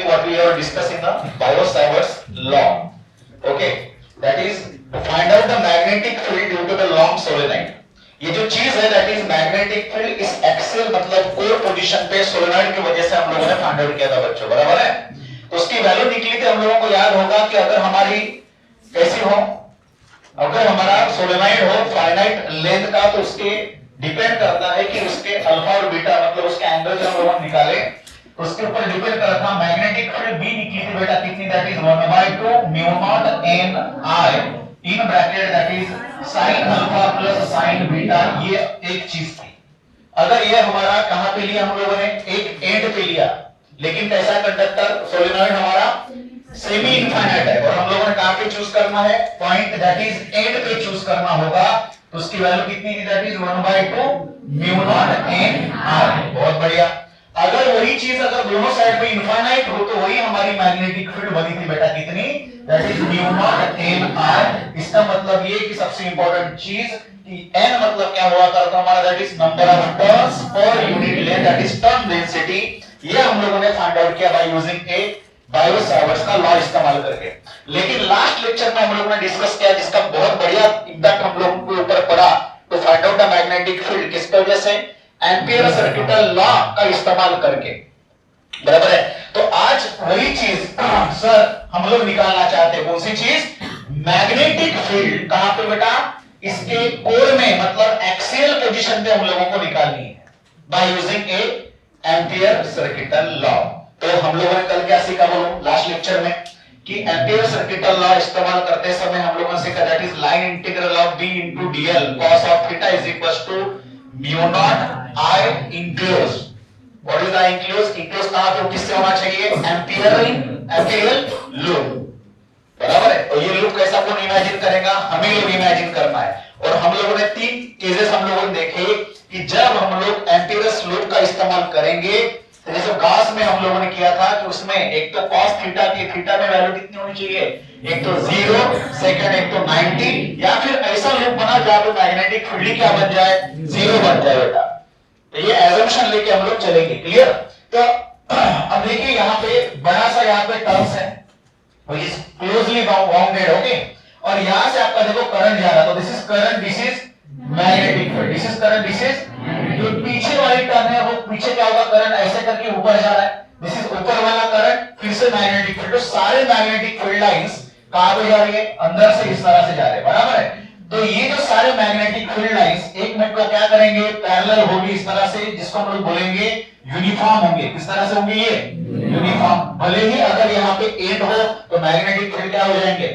topic what we have discussed in the Biot-Savart's law. Okay, that is to find out the magnetic field due to the long solenoid. ये जो चीज है that is magnetic field इस axial मतलब core position पे solenoid की वजह से हम लोगों ने फाइंड आउट किया था बच्चों, बराबर है। तो उसकी वैल्यू निकली थी, हम लोगों को याद होगा कि अगर हमारी कैसी हो, अगर हमारा सोलेनॉइड हो फाइनाइट लेंथ का तो उसके डिपेंड करता है कि उसके अल्फा और बीटा मतलब उसके एंगल जो हम लोग निकाले तो उसके ऊपर डिपेंड करता है। मैग्नेटिक फील्ड बी निकली थी बेटा कितनी, that is 1/2 mu naught n I in bracket that is sin alpha plus sin beta, ये एक चीज थी। अगर ये हमारा कहां पे लिया हम लोगों ने, एक एंड पे लिया, लेकिन कैसा कंडक्टर सोलेनॉइड हमारा सेमी इनफाइनाइट है और हम लोगों ने कहां पे चूज करना है, पॉइंट दैट इज एंड पे चूज करना होगा। तो उसकी वैल्यू कितनी थी, that is 1/2 mu naught n I. बहुत बढ़िया। अगर वही चीज अगर दोनों साइड पे इनफाइनाइट हो तो वही हमारी मैग्नेटिक फील्ड बनी थी बेटा कितनी, that is mu naught n I. इसका मतलब ये कि सबसे इंपॉर्टेंट चीज कि n मतलब क्या हुआ करता हमारा, that is number of turns per unit length, that is turn density. ये हम लोगों ने फाइंड आउट किया बाय यूजिंग ए बायो-सावर्ट्स का लॉ इस्तेमाल करके। लेकिन लास्ट लेक्चर में हम लोगों ने डिस्कस किया जिसका बहुत बढ़िया इंपैक्ट हम लोगों के ऊपर पड़ा, तो find out the magnetic field किसकी वजह से, एम्पियर सर्किटल लॉ का इस्तेमाल करके, बराबर है। तो आज वही चीज सर हम लोग निकालना चाहते हैं, कौन सी चीज, मैग्नेटिक फील्ड। कहां पे बेटा, इसके कोर में मतलब एक्सियल पोजीशन पे हम लोगों को निकालनी है bye using A ampere circuital law. तो हम लोगों ने कल क्या सीखा बोलो लास्ट लेक्चर में कि एम्पियर सर्किटल लॉ इस्तेमाल करते समय हम लोगों ने सीखा that is line integral of b into dl cos of theta is equals to mu naught I enclose. What is I enclose, enclose कहां पे किससे होना चाहिए, एम्पिरियल लूप, बराबर है। तो ये लूप कैसा कौन इमेजिन करेगा, हमें लोग इमेजिन करना है। और हम लोगों ने तीन केसेस हम लोगों ने देखे कि जब हम लोग एम्पियरस लूप का इस्तेमाल करेंगे, तो जैसे गॉस में हम लोगों ने किया था कि उसमें एक तो cos थीटा की थीटा में वैल्यू कितनी होनी चाहिए, एक तो 0, सेकंड एक तो 90, या फिर ऐसा लूप बना जहां पे मैग्नेटिक फील्ड क्या बन जाए, 0 बन जाए बेटा। तो ये एजम्पशन लेके हम लोग चलेंगे, क्लियर। तो अब देखिए यहाँ पे बड़ा सा यहाँ पे टर्म्स है क्लोजली बाउंडेड, ओके। और यहां से आपका देखो करंट जा रहा, तो this is current, this is magnetic field, this is current, this is जो पीछे वाली टर्न है वो पीछे क्या होगा, करंट ऐसे करके ऊपर जा रहा है, दिस इज ऊपर वाला करंट, फिर से मैग्नेटिक फील्ड। तो सारे मैग्नेटिक फील्ड लाइंस कहां पे जा रही है, अंदर से इस तरह से जा रहे हैं, बराबर है। तो ये जो सारे मैग्नेटिक फील्ड लाइंस एक मिनट को क्या करेंगे, पैरेलल होगी इस तरह से, जिसको हम लोग बोलेंगे यूनिफॉर्म होंगे। किस तरह से होंगे ये, यूनिफॉर्म। भले ही अगर यहाँ पे एंड हो तो मैग्नेटिक फील्ड क्या हो जाएंगे,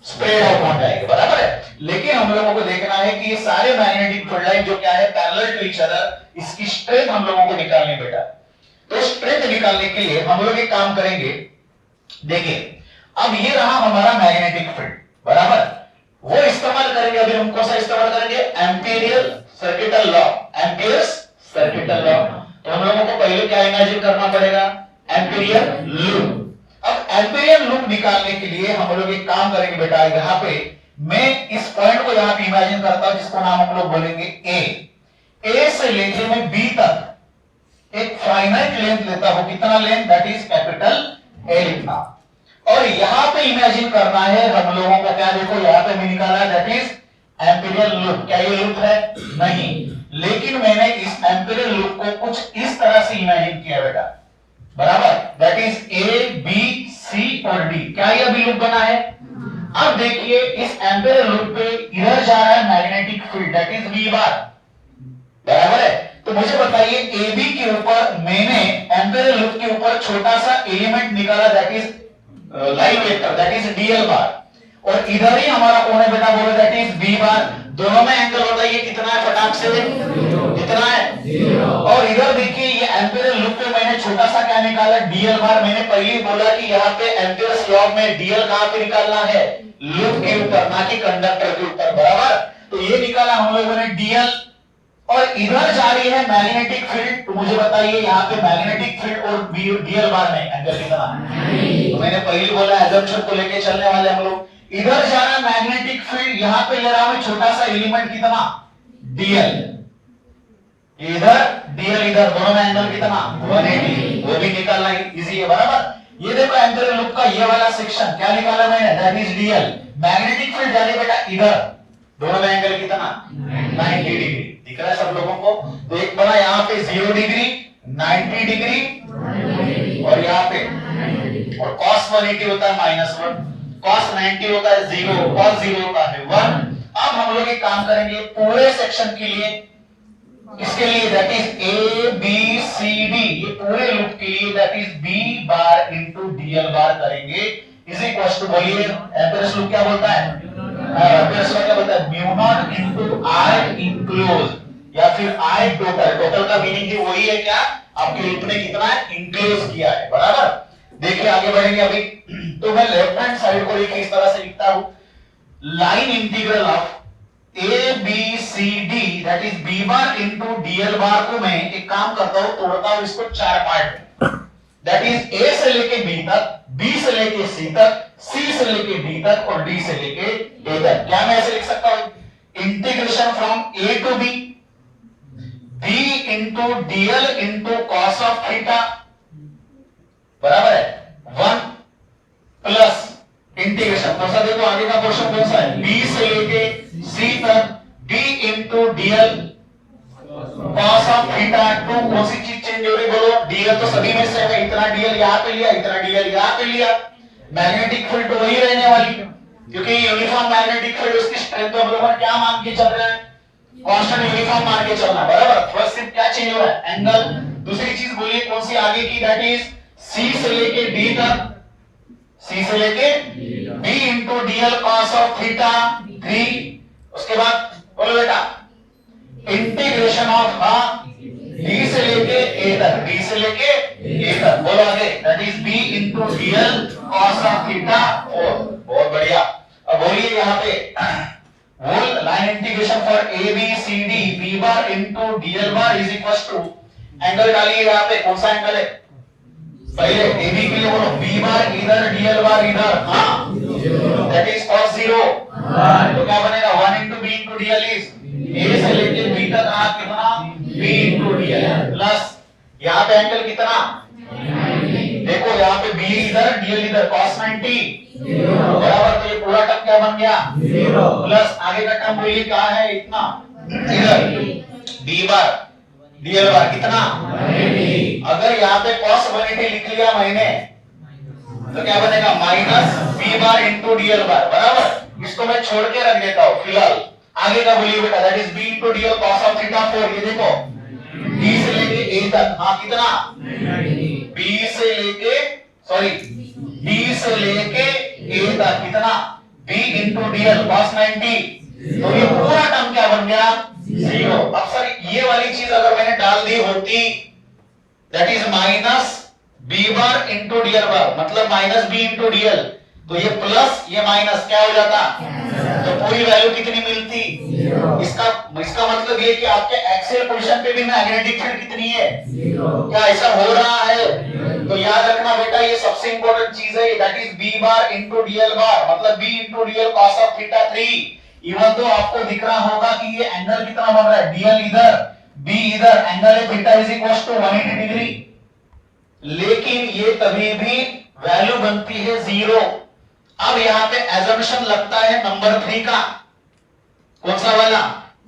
स्प्रेड आउट हो जाएंगे, बराबर है। लेकिन हम लोगों को देखना है कि ये सारे मैग्नेटिक फील्ड लाइन जो क्या है पैरेलल टू ईच अदर, इसकी स्ट्रेंथ हम लोगों को निकालनी बेटा। तो स्ट्रेंथ निकालने के लिए हम लोग एक काम करेंगे, देखिए अब ये रहा हमारा मैग्नेटिक फील्ड, बराबर। वो इस्तेमाल करेंगे, अभी हम कौन सा इस्तेमाल करेंगे, imperial circuital law, amperes circuital law. तो हम लोगों को पहले क्या इमेजिन करना पड़ेगा, एम्पिरियल लूप। अब एम्पिरियल लूप निकालने के लिए हम लोग एक काम करेंगे बेटा, यहाँ पे मैं इस पॉइंट को यहाँ पे इमेजिन करता हूं जिसको नाम हम लोग बोलेंगे ए से लेके मैं बी तक एक फाइनाइट लेंथ लेता हूं, कितना length, that is capital A लिखना। और यहां पे इमेजिन करना है हम लोगों को, क्या देखो यहां पे भी निकाला है, दैट इज एम्पिरियल लूप। क्या ये लूप है, नहीं, लेकिन मैंने इस एम्पिरियल लूप को कुछ इस तरह से इमेजिन किया बेटा, बराबर। That is A B C और डी, क्या ये अभी लूप बना है। अब देखिए इस एम्पिरियल लूप पे इधर जा रहा है magnetic field, that is B bar, बराबर है। तो मुझे बताइए ए बी के ऊपर मैंने एम्पिरियल लूप के ऊपर छोटा सा एलिमेंट निकाला, that is line vector, that is DL बार। और इधर ही हमारा कौन है बेटा, बोलो दैट इज बी बार। दोनों में एंगल बताइए कितना है, फटाक से कितना है, 0। और इधर देखिए ये एम्पिरियल लूप पे मैंने छोटा सा क्या निकाला, डीएल बार। मैंने पहले ही बोला कि यहाँ पे एम्पियर्स लॉ में डीएल कहां पे निकालना है, लूप के ऊपर, ना कि कंडक्टर के ऊपर, बराबर। तो ये निकाला हम लोगों ने डीएल, और इधर जा रही है मैग्नेटिक फील्ड। तो मुझे बताइए यहाँ पे मैग्नेटिक फील्ड और डीएल बार में एंगल कितना है, तो मैंने पहले बोला एजम्पशन को लेके चलने वाले हम लोग। इधर जा रहा है मैग्नेटिक फील्ड, यहाँ पे ले रहा हूं छोटा सा एलिमेंट कितना, डीएल, इधर डीएल इधर, दोनों में एंगल कितना, 180, वो भी निकालना इजी है, बराबर। ये देखो एम्पियर लूप का ये वाला सेक्शन क्या निकाला मैंने, that is DL. Magnetic field जाने बेटा इधर, दोनों में एंगल कितना 90 डिग्री, दिख रहा है सब लोगों को। तो एक बना यहाँ पे 0 डिग्री, 90 डिग्री और यहाँ पे, और cos 180 होता है -1, cos 90 होता है 0, cos 0 होता है 1। अब हम लोग एक काम करेंगे पूरे सेक्शन के लिए, इसके लिए that is A B C D, ये पूरे लूप के लिए that is B bar into DL bar करेंगे, इज इक्वल टू, बोलिए एम्पियर्स लूप क्या बोलता है, एम्पियर्स लूप क्या बोलता है, mu naught into I enclose, या फिर आई टोटल। टोटल का मीनिंग ही वही है क्या, आपके लूप ने कितना है इंक्लोज किया है, बराबर। देखिए आगे बढ़ेंगे अभी। तो मैं लेफ्ट हैंड साइड को देखिए इस तरह से लिखता हूं, line integral of A B C D that is B bar into DL bar को मैं एक काम करता हूं, तोड़ता हूं इसको 4 पार्ट में, दैट इज ए से लेके बी तक, बी से लेके सी तक, सी से लेके डी तक और डी से लेके ए तक। क्या मैं ऐसे लिख सकता हूं, integration from A to B, B into DL into cos of theta, बराबर है 1 प्लस इंटीग्रेशन कौन सा, देखो आगे का क्वेश्चन कौन सा है, बी से लेके सी तक, B into DL cos of theta 2, कौन सी चीज चेंज हो रही बोलो, डीएल तो सभी में सेम है, इतना डीएल यहां पे लिया, इतना डीएल यहां पे लिया, मैग्नेटिक फील्ड तो वही रहने वाली, क्योंकि यूनिफॉर्म मैग्नेटिक फील्ड उसकी स्ट्रेंथ ऑफ बराबर क्या मान के चल रहा है, कांस्टेंट यूनिफॉर्म मान के चलना, बराबर। फर्स्ट सिर्फ क्या चेंज हो रहा है, एंगल। दूसरी चीज बोलिए कौन सी आगे की, दैट इज सी से लेके डी तक, सी से लेके B into DL cos of theta 3, उसके बाद बोलो बेटा इंटीग्रेशन ऑफ डी से लेके ए तक, डी से लेके ए तक, बोलो आगे that is B into DL cos of theta 4, बहुत बढ़िया। अब बोलिए यहाँ पे whole line integration for A B C D B bar into DL bar is equal to, angle डालिए यहाँ पे, कौन सा एंगल है, पहले ए बी के लिए बोलो बी बार इधर डीएल बार इधर, हाँ दैट इज cos 0, तो क्या बनेगा 1 into B into DL is A से लेके बी तक आ कितना बी इंटू डीएल प्लस यहाँ पे एंगल कितना, देखो यहाँ पे बी इधर डीएल इधर, cos 90 बराबर, तो ये पूरा टर्म क्या बन गया 0 प्लस आगे का टर्म बोलिए क्या है, इतना इधर बी बार डीएल बार कितना, अगर यहाँ पे cos 180 लिख लिया मैंने तो क्या बनेगा minus B bar into DL bar, बराबर। इसको मैं छोड़ के रख देता हूँ फिलहाल, आगे का बोलिए बेटा that is B into DL cos of theta 4, ये देखो बी से लेके ए तक, हाँ कितना, बी से लेके सॉरी बी से लेके ए तक कितना, बी इंटू डीएल कॉस 90, तो ये पूरा टर्म क्या बन गया 0। अब सर ये वाली चीज अगर मैंने डाल दी होती that is minus B bar into DL bar, मतलब माइनस बी इंटू डीएल, तो ये प्लस ये माइनस क्या हो जाता, तो पूरी वैल्यू कितनी मिलती, इसका मतलब ये कि आपके एक्सियल पोजीशन पे भी मैग्नेटिक फील्ड कितनी है, क्या ऐसा हो रहा है, तो याद रखना बेटा ये सबसे इंपॉर्टेंट चीज है, that is B bar into DL bar, मतलब B into DL cos of theta 3। Even तो आपको दिख रहा होगा कि ये एंगल कितना बन रहा है, डीएल इधर बी इधर, एंगल है theta is equal to 180 degree, लेकिन ये तभी भी वैल्यू बनती है 0। अब यहाँ पे एजम्पशन लगता है नंबर 3 का, कौन सा वाला,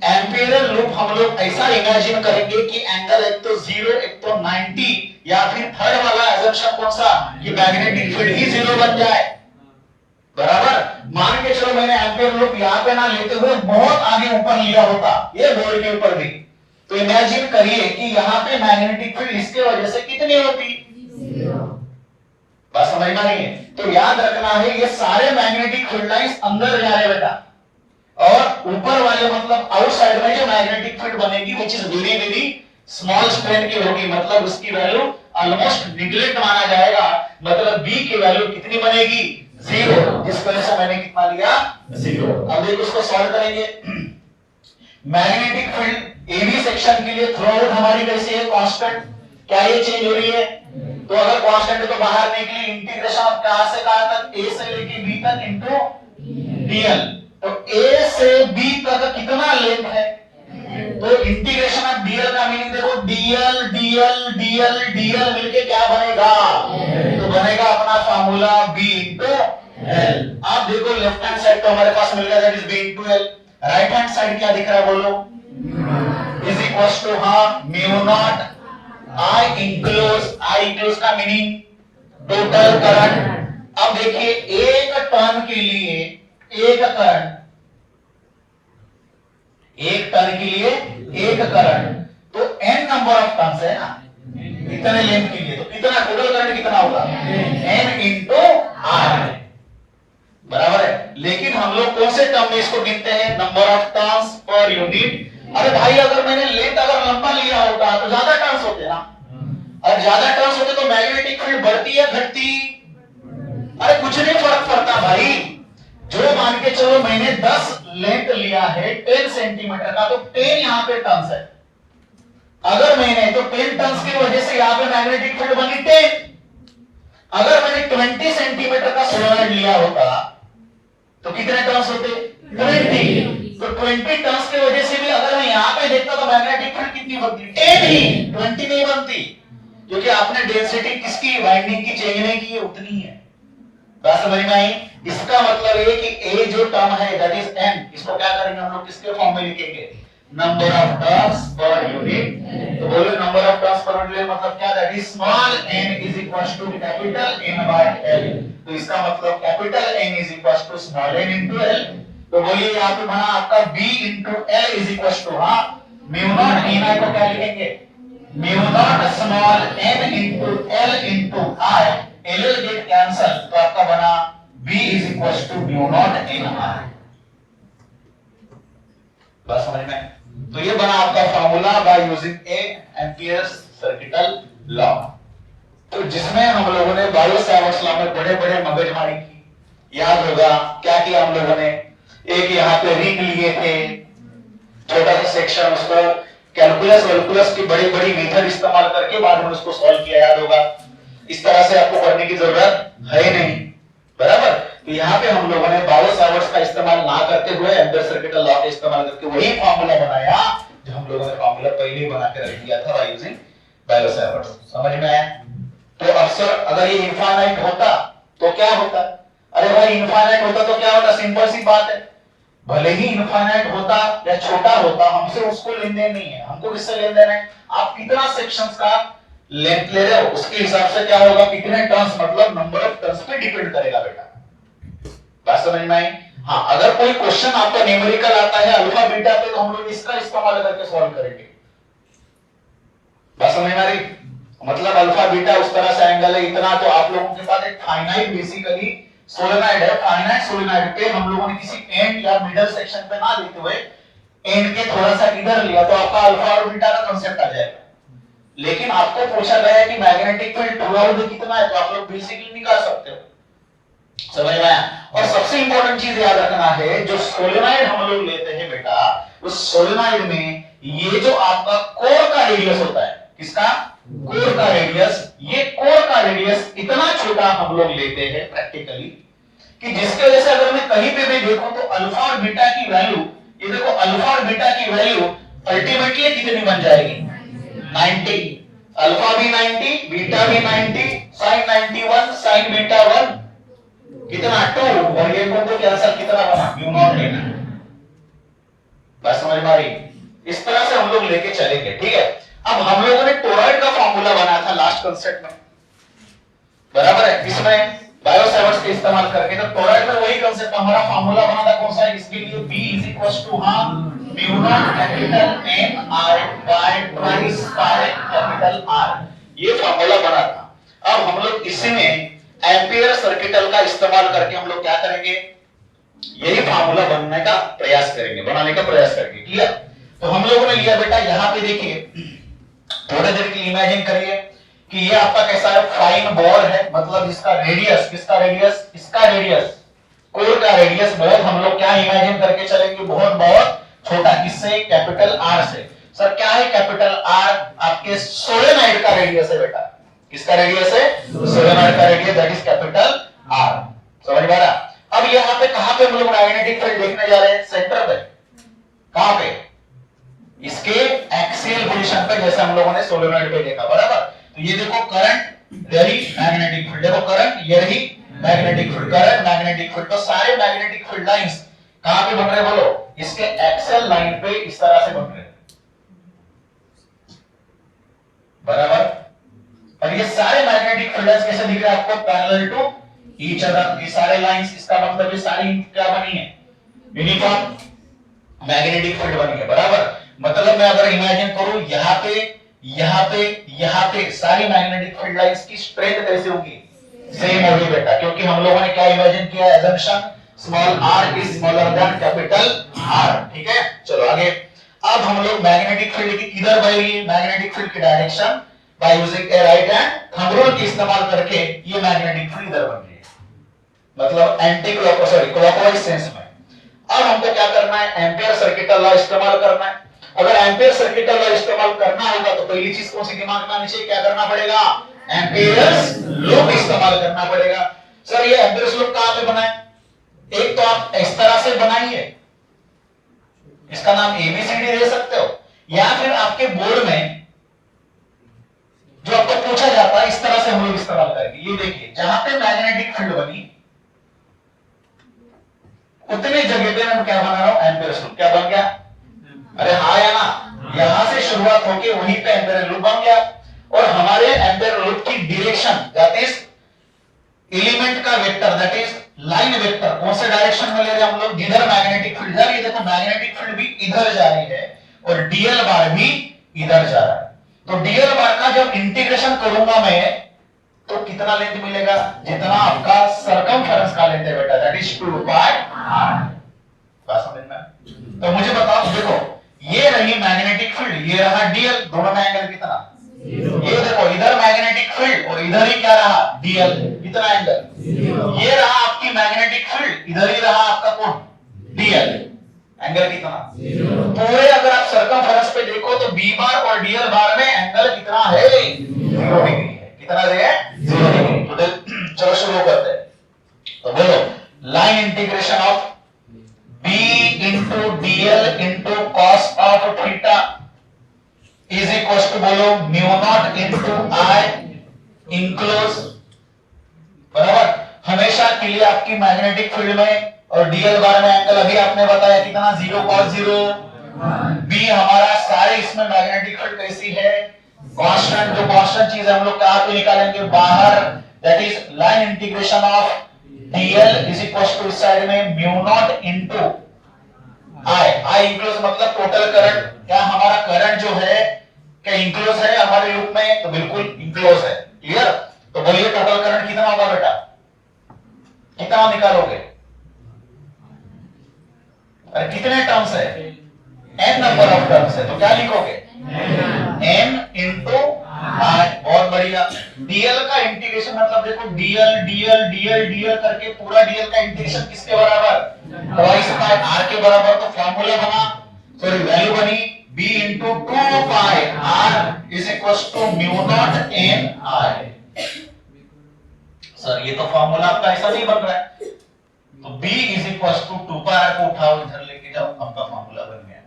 एम्पिरियल लूप हम लोग ऐसा इमेजिन करेंगे कि एंगल एक तो 0 एक तो 90, या फिर थर्ड वाला एजम्पशन कौन सा, कि मैग्नेटिक फील्ड ही 0 बन जाए, बराबर। मान के चलो मैंने एम्पिरियल लूप यहाँ पे ना लेते हुए बहुत आगे ऊपर लिया होता, ये बोर्ड के ऊपर भी, तो इमेजिन करिए कि यहाँ पे मैग्नेटिक फील्ड इसके वजह से कितनी होती, बात समझ में नहीं है, तो याद रखना है ये सारे मैग्नेटिक फील्ड लाइंस अंदर जा रहे बेटा, और ऊपर वाले मतलब आउटसाइड में जो मैग्नेटिक फील्ड बनेगी which is very very small strength की होगी, मतलब उसकी वैल्यू ऑलमोस्ट निगलेक्ट माना जाएगा, मतलब बी की वैल्यू कितनी बनेगी 0, जिस वजह से मैंने कितना लिया 0। अब देखो इसको सॉल्व करेंगे, मैग्नेटिक फील्ड एबी सेक्शन के लिए थ्रू आउट हमारी कैसी है कांस्टेंट, क्या ये चेंज हो रही है, तो अगर कांस्टेंट है तो बाहर निकली इंटीग्रेशन ऑफ कहां से कहां तक, ए से लेके बी तक इनटू डीएल, तो ए से बी तक कितना लेंथ है, तो इंटीग्रेशन ऑफ डीएल का मीनिंग देखो डीएल डीएल डीएल डीएल मिलके क्या बनेगा फॉर्मूला B इंटू L। आप देखो लेफ्ट हैंड साइड तो हमारे पास मिल गया, that is B into L। Right hand side क्या दिख रहा है बोलो, is equal to mu naught I enclose का मीनिंग टोटल करंट। अब देखिए एक टर्न के लिए एक टर्न के लिए एक करंट, तो n नंबर ऑफ टर्न्स है ना, इतने लेंथ के लिए, तो कितना टोटल करंट कितना होगा, n इंटू r, बराबर है। लेकिन हम लोग कौन से टर्म में इसको गिनते हैं, number of turns per unit. अरे भाई अगर मैंने लेंथ अगर लंबा लिया होता तो ज्यादा टर्न्स होते ना, अगर ज्यादा टर्न्स होते तो मैग्नेटिक फील्ड बढ़ती या घटती, अरे कुछ नहीं फर्क पड़ता भाई। जो मान के चलो मैंने 10 लेंथ लिया है 10 सेंटीमीटर का, तो 10 यहां पे टर्न्स है। अगर मैंने तो 10 टर्न्स की वजह से यहां पे मैग्नेटिक फील्ड बनी 10। अगर मैंने 20 सेंटीमीटर का सोलेनॉइड लिया होता तो कितने टर्न्स होते, 20। तो 20 टर्न्स की वजह से भी अगर मैं यहां पे देखता तो मैग्नेटिक फील्ड कितनी बनती, 10 ही, 20 नहीं बनती, क्योंकि आपने डेंसिटी किसकी, वाइंडिंग की चेंज नहीं की है, उतनी है। बात समझ में आई। इसका मतलब ये कि ए जो टर्म है दैट इज n, इसको क्या करेंगे हम लोग, किसके फॉर्म में लिखेंगे, number of turns per unit. तो बोलो number of turns per unit मतलब क्या, that is small n is equal to capital N by L। तो इसका मतलब capital N is equal to small n into L। तो बोलिए यहां पे बना आपका B into L is equal to mu naught n को क्या लिखेंगे, mu naught small n into L into I, L get cancel, तो आपका बना B is equal to mu naught n I। बस समझ में। तो ये बना आपका formula by using a Ampere's circuital law. तो जिसमें हम लोगों ने बायो सावर्ट्स लॉ में बड़े बड़े मगजमारी की, याद होगा क्या किया हम लोगों ने, एक यहाँ पे रिंग लिए थे, छोटा सा सेक्शन, उसको कैलकुलस की बड़ी बड़ी मेथड इस्तेमाल करके बाद में उसको सॉल्व किया, याद होगा। इस तरह से आपको करने की जरूरत है नहीं, बराबर। तो यहाँ पे हम लोगों ने बायो सावर्ट्स का इस्तेमाल ना करते हुए एम्पियर सर्किटल लॉ का इस्तेमाल करके वही फार्मूला बनाया जो हम लोगों ने फार्मूला पहले ही बना के रख दिया था बाय यूजिंग बायो सावर्ट्स। समझ में आया। तो अक्सर अगर ये इनफाइनाइट होता तो क्या होता, अरे भाई इनफाइनाइट होता तो क्या होता, सिंपल सी बात है, भले ही इनफाइनाइट होता या छोटा होता, हमसे उसको लेन देन नहीं है। हमको किससे लेन देन है, आप कितना सेक्शंस का लेंथ ले रहे हो उसके हिसाब से क्या होगा, कितने टर्न्स, मतलब नंबर ऑफ टर्न्स पे डिपेंड करेगा बेटा। बात समझ में आई। हाँ, अगर कोई क्वेश्चन आपका न्यूमेरिकल आता है अल्फा बीटा पे, तो हम लोग इसका इस्तेमाल करके सॉल्व करेंगे। बात समझ में आ रही, मतलब अल्फा बीटा उस तरह से एंगल है इतना, तो आप लोगों के पास एक फाइनाइट बेसिकली सोलेनॉइड है, फाइनाइट सोलेनॉइड पे हम लोगों ने किसी एंड या मिडल सेक्शन पे ना लेते हुए एंड के थोड़ा सा इधर लिया, तो आपका अल्फा और बीटा का कांसेप्ट आ जाएगा। लेकिन आपको पूछा गया है कि मैग्नेटिक फील्ड थ्रू कितना है, तो आप लोग बेसिकली निकाल सकते हो। समझ में आया। और सबसे इंपॉर्टेंट चीज याद रखना है, जो सोलेनॉइड हम लोग लेते हैं बेटा, उस सोलेनॉइड में ये जो आपका कोर का रेडियस होता है, किसका, कोर का रेडियस, ये कोर का रेडियस इतना छोटा हम लोग लेते हैं प्रैक्टिकली कि जिसके वजह से अगर मैं कहीं पे भी देखूं तो अल्फा और बीटा की वैल्यू, ये देखो अल्फा और बीटा की वैल्यू अल्टीमेटली कितनी बन जाएगी, 90। अल्फा भी 90, बीटा भी 90, sin 91, sin बीटा 1 कितना 2, और ये को कैंसिल कितना बना, म्यू नॉट लेना। बस समझ में आ रही। इस तरह से हम लोग लेके चलेंगे, ठीक है। अब हम लोगों ने टोरॉइड का फार्मूला बनाया था लास्ट कांसेप्ट में, बराबर है, किसमें, बायो सावर्ट्स के इस्तेमाल करके। तो टोरॉइड में वही कांसेप्ट हमारा फार्मूला बना था, कौन सा, इसके लिए B is equal to mu naught capital N I by twice pi capital R, ये फार्मूला बना था। अब हम लोग इसमें एम्पियर सर्किटल का इस्तेमाल करके हम लोग क्या करेंगे, यही फार्मूला बनाने का प्रयास करेंगे, बनाने का प्रयास करेंगे, क्लियर। तो हम लोगों ने लिया बेटा, यहां पे देखिए, थोड़ी देर के लिए इमेजिन करिए कि ये आपका कैसा है, फाइन बोर है, मतलब इसका रेडियस, किसका रेडियस, इसका रेडियस, कोर का रेडियस बहुत हम लोग क्या इमेजिन करके चलेंगे, बहुत बहुत छोटा, किससे, कैपिटल R से। सर क्या है कैपिटल R, आपके सोलेनॉइड का रेडियस है बेटा, किसका रेडियस है, सोलेनॉइड का radius, that is capital R। समझ में आ रहा। अब यहाँ पे कहां पे हम लोग मैग्नेटिक फील्ड देखने जा रहे हैं, सेंटर पे, कहां पे, इसके एक्सियल पोजीशन पे, जैसे हम लोगों ने सोलेनॉइड पे देखा, बराबर। तो ये देखो करंट, यही मैग्नेटिक फील्ड, देखो करंट, यही magnetic field, current magnetic field. तो सारे मैग्नेटिक फील्ड लाइंस कहां पे बन रहे बोलो, इसके एक्सेल लाइन पे इस तरह से बन रहे, बराबर। और ये सारे मैग्नेटिक फील्ड्स कैसे दिख रहे हैं आपको, पैरेलल टू ईच अदर। ये सारे लाइंस, इसका मतलब ये सारी क्या बनी है, यूनिफॉर्म मैग्नेटिक फील्ड बनी है, बराबर। मतलब मैं अगर इमेजिन करूं यहाँ पे यहाँ पे यहाँ पे सारी मैग्नेटिक फील्ड लाइंस की स्ट्रेंथ कैसे होगी, सेम होगी बेटा, क्योंकि हम लोगों ने क्या इमेजिन किया, assumption small r is smaller than capital R, ठीक है। चलो आगे। अब हम लोग मैग्नेटिक फील्ड की किधर बहेगी, मैग्नेटिक फील्ड की direction by using A right hand thumb rule का इस्तेमाल करके ये मैग्नेटिक फील्ड इधर बन रही है, मतलब anti clock sorry clockwise sense में। अब हमको क्या करना है, एम्पियर सर्किटल लॉ इस्तेमाल करना है। अगर एम्पियर सर्किटल लॉ इस्तेमाल करना होगा तो पहली चीज कौन सी दिमाग में आनी चाहिए, क्या करना पड़ेगा, एम्पियर्स लूप इस्तेमाल करना पड़ेगा। सर ये एम्पियर्स लूप कहां पे बना है, एक तो आप इस तरह से बनाइए, इसका नाम एबीसीडी दे सकते हो, या फिर आपके बोर्ड में जो आपको पूछा जाता है इस तरह से हम लोग इस्तेमाल करेंगे। ये देखिए जहां पे मैग्नेटिक फील्ड बनी उतने जगह पे मैं क्या बना रहा हूं, एम्पियर्स लूप। क्या बन गया, अरे हाँ या ना, यहां से शुरुआत होके वहीं पे एम्पियर लूप बन गया। और हमारे एम्पियर लूप की डायरेक्शन दैट इज एलिमेंट का vector, that is line vector, कौन से डायरेक्शन में ले रहे हैं हम लोग, जिधर मैग्नेटिक फील्ड जा रही है। देखो मैग्नेटिक फील्ड भी इधर जा रही है और डीएल बार भी इधर जा रहा है। तो डीएल बार का जब इंटीग्रेशन करूंगा मैं तो कितना लेंथ मिलेगा, जितना आपका सरकमफेरेंस का लेंथ है बेटा, दैट इज 2 पाई r। बात समझ में। तो मुझे बताओ, देखो ये रही मैग्नेटिक फील्ड, ये रहा डीएल, दोनों में एंगल कितना, ये देखो इधर मैग्नेटिक फील्ड और इधर ही क्या रहा, डीएल, कितना एंगल, ये रहा आपकी मैग्नेटिक फील्ड, इधर ही रहा आपका कौन, डीएल, एंगल कितना, पूरे अगर आप सरकमफेरेंस पे देखो तो बी बार और डीएल बार में एंगल कितना है, 0 डिग्री है। कितना है, 0 डिग्री। तो चलो शुरू करते हैं। तो बोलो line integration of b into dl into cos of theta is equals to बोलो mu naught into I enclose, बराबर। हमेशा के लिए आपकी मैग्नेटिक फील्ड में और डीएल बार में एंगल अभी आपने बताया कितना, 0 cos 0। b हमारा सारे इसमें मैग्नेटिक फील्ड कैसी है, कांस्टेंट। जो कांस्टेंट चीज है हम लोग कहां पे निकालेंगे, बाहर, that is line integration of dl is equals to इस साइड में mu naught into I enclose मतलब टोटल करंट। क्या हमारा करंट जो है क्या इंक्लोज है हमारे लूप में, तो बिल्कुल इंक्लोज है, क्लियर। तो बोलिए टोटल करंट कितना होगा बेटा, कितना निकालोगे, अरे कितने टर्म्स है, n नंबर ऑफ टर्म्स है, तो क्या लिखोगे, n into I। बहुत बढ़िया। dl का इंटीग्रेशन मतलब देखो dl dl dl dl करके पूरा dl का इंटीग्रेशन किसके बराबर, ट्वाइस पाई r के बराबर। तो फार्मूला बना, सॉरी वैल्यू बनी b into 2 pi r is equals to mu naught n I। Sir ये तो फार्मूला आपका ऐसा नहीं बन रहा है, तो b is equals to 2 pi r को उठाओ इधर लेके जाओ, आपका फार्मूला बन गया।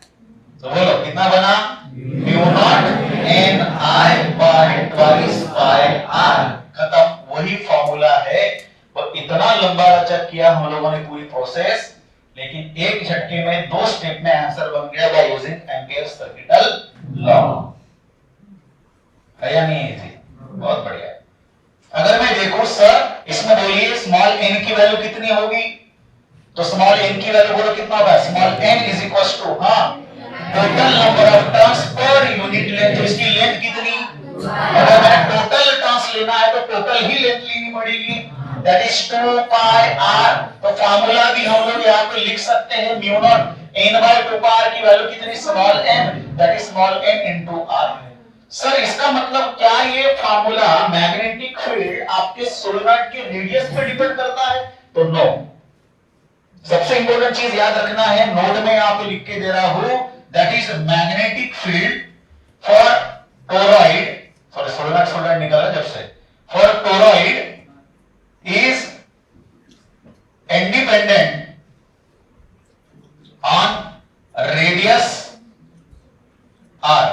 तो बोलो कितना बना, mu naught n I by twice pi r। खत्म, वही फार्मूला है। और इतना लंबा लचक किया हम लोगों ने पूरी प्रोसेस, लेकिन एक झटके में 2 स्टेप में आंसर बन गया by using ampere circuital law. है या नहीं इजी, बहुत बढ़िया। अगर मैं देखूं सर इसमें बोलिए स्मॉल n की वैल्यू कितनी होगी, तो स्मॉल n की वैल्यू बोलो कितना होगा, small n is equals to total number of turns per unit length. तो इसकी लेंथ कितनी, अगर मैंने टोटल टर्न्स लेना है तो टोटल ही लेंथ लेनी पड़ेगी, दैट इज 2 पाई r। तो फार्मूला भी हम लोग यहाँ पे लिख सकते हैं, mu naught n bye 2 pi r की वैल्यू कितनी, small n, that is small n into r। Sir इसका मतलब क्या ये फार्मूला मैग्नेटिक फील्ड आपके सोलेनॉइड के रेडियस पे डिपेंड करता है, तो नो। सबसे इंपॉर्टेंट चीज याद रखना है, नोट में यहाँ पे लिख के दे रहा हूं, that is magnetic field for toroid, sorry solenoid निकाला जब से, for toroid is independent on radius r।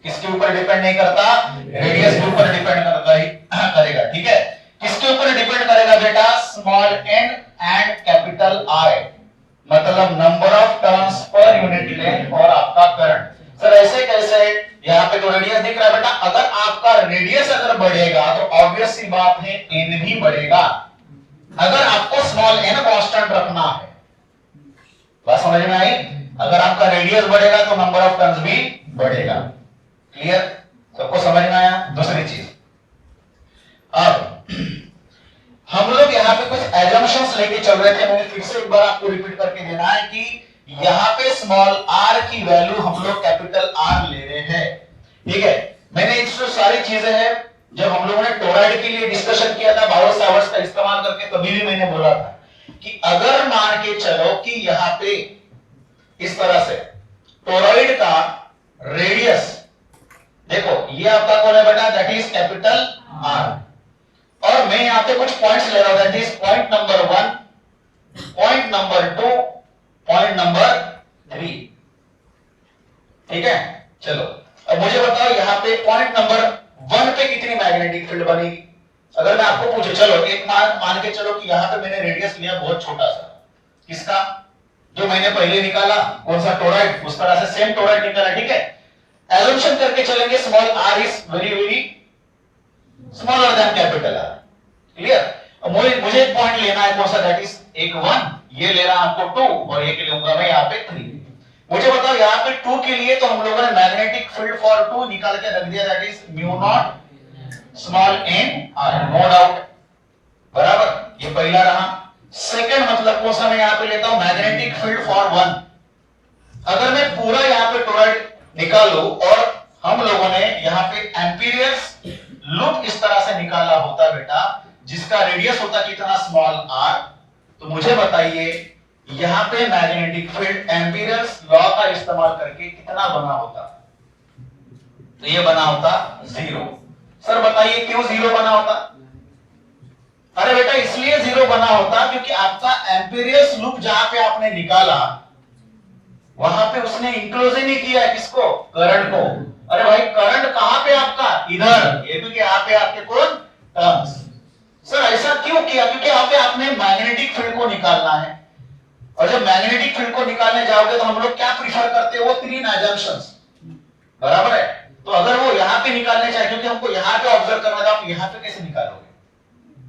किसके ऊपर डिपेंड नहीं करता, रेडियस के ऊपर डिपेंड करता ही करेगा, ठीक है। किसके ऊपर डिपेंड करेगा बेटा, small n and capital I, मतलब number of turns per unit length और आपका करंट। सर ऐसे कैसे? यहाँ पे तो रेडियस दिख रहा है बेटा, अगर आपका रेडियस अगर बढ़ेगा तो ऑब्वियस सी बात है एन भी बढ़ेगा। अगर आपको स्मॉल एन कांस्टेंट रखना है, बात समझ में आई? अगर आपका रेडियस बढ़ेगा तो नंबर ऑफ टर्न्स भी बढ़ेगा। क्लियर? सबको समझ में आया? दूसरी चीज, अब हम लोग यहाँ पे कुछ एजम्पशंस लेके चल रहे थे, मैंने फिर से एक बार आपको रिपीट करके देना है कि यहाँ पे स्मॉल आर की वैल्यू हम लोग कैपिटल आर ले रहे हैं। ठीक है, मैंने इसमें सारी चीजें हैं, जब हम लोगों ने टोरॉइड के लिए डिस्कशन किया था बायो-सावर्ट्स का इस्तेमाल करके, तभी भी मैंने बोला था कि अगर मान के चलो कि यहाँ पे इस तरह से टोरॉइड का रेडियस, देखो ये आपका कौन है बेटा, दैट इज कैपिटल आर, और मैं यहां पे कुछ पॉइंट्स ले रहा हूं, that is point number 1, point number 2, point number 3। ठीक है, चलो अब मुझे बताओ यहां पे पॉइंट नंबर 1 पे कितनी मैग्नेटिक फील्ड बनेगी? अगर मैं आपको पूछूं, चलो एक मान के चलो कि यहां पे मैंने रेडियस लिया बहुत छोटा सा, किसका? जो मैंने पहले निकाला, कौन सा? टोरॉइड, उस तरह से सेम टोरॉइड निकाला। ठीक है, एजम्पशन करके चलेंगे small R is very very smaller than capital R. Clear? मुझे एक पॉइंट लेना है, कौन सा? दैट इज एक 1, ये ले रहा आपको 2 और ये लूंगा मैं यहाँ पे 3। मुझे बताओ यहाँ पे 2 के लिए तो हम लोगों ने मैग्नेटिक फील्ड फॉर 2 निकाल के रख दिया, that is mu naught small N R, no doubt, बराबर। ये पहला रहा। सेकंड मतलब कौन सा मैं यहाँ पे लेता हूं? Magnetic field for 1। अगर मैं पूरा यहाँ पे टोरॉइड निकालूं और हम लोगों ने यहाँ पे एम्पीरियर्स लूप इस तरह से निकाला होता बेटा, जिसका रेडियस होता कितना? स्मॉल आर, तो मुझे बताइए यहां पे मैग्नेटिक फील्ड एम्पीरियर्स लॉ का इस्तेमाल करके कितना बना होता? तो ये बना होता 0। सर बताइए क्यों 0 बना होता? अरे बेटा इसलिए 0 बना होता क्योंकि आपका एम्पीरियर्स लूप जहां पे आपने निकाला वहां पे उसने इंक्लोज ही नहीं किया किसको? करंट को। अरे भाई करंट कहां पे आपका? इधर, ये भी यहाँ पे आपके कौन? टर्न्स। सर ऐसा क्यों किया? क्योंकि यहाँ पे आपने मैग्नेटिक फील्ड को निकालना है, और जब मैग्नेटिक फील्ड को निकालने जाओगे तो हम लोग क्या प्रीफर करते हैं? वो 3 एजम्पशंस, बराबर है। तो अगर वो यहाँ पे निकालने चाहिए, क्योंकि हमको यहाँ पे ऑब्जर्व करना था, आप यहाँ पे कैसे निकालोगे?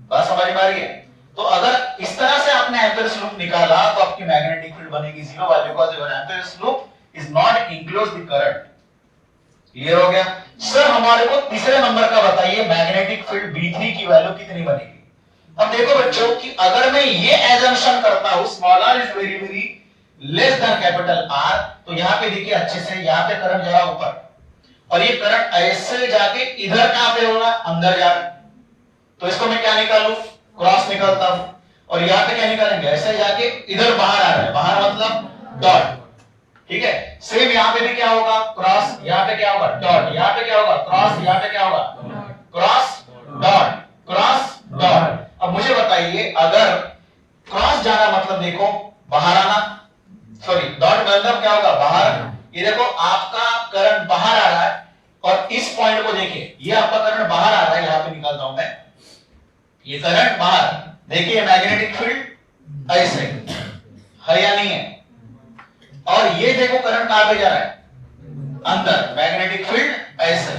बात समझ में आ रही है? तो अगर इस तरह से आपने एम्पीरियर्स लूप निकाला तो आपकी मैग्नेटिक फील्ड बनेगी 0 value, because your Amperian loop is not enclose the current. Clear हो गया? सर हमारे को तीसरे नंबर का बताइए, मैग्नेटिक फील्ड B3 की वैल्यू कितनी बनेगी? अब देखो बच्चों कि अगर मैं ये एजम्पशन करता हूं small r is very very less than capital R, तो यहां पे देखिए अच्छे से, यहां पे करंट जा रहा ऊपर, और ये करंट ऐसे जाके इधर कहां पे होगा? अंदर जा रहा है। तो इसको मैं क्या निकालूं? क्रॉस निकालता हूं। और यहां पे क्या निकालेंगे? ऐसे जाके इधर बाहर आ रहा है, बाहर मतलब डॉट। ठीक है, सेम यहां पे भी क्या होगा? क्रॉस, यहां पे क्या होगा? डॉट, यहां पे क्या होगा? क्रॉस, यहां पे क्या होगा? Cross dot, cross dot. अब मुझे बताइए अगर क्रॉस जाना मतलब देखो बाहर आना, सॉरी डॉट मतलब क्या होगा? बाहर। ये देखो आपका करंट बाहर आ रहा है, और इस पॉइंट को देखिए, ये आपका करंट बाहर आ रहा है, यहां पे निकालता हूं मैं, ये करंट बाहर। देखिए मैग्नेटिक फील्ड ऐसे है या नहीं है, और ये देखो करंट कहां पे जा रहा है? अंदर। मैग्नेटिक फील्ड ऐसे,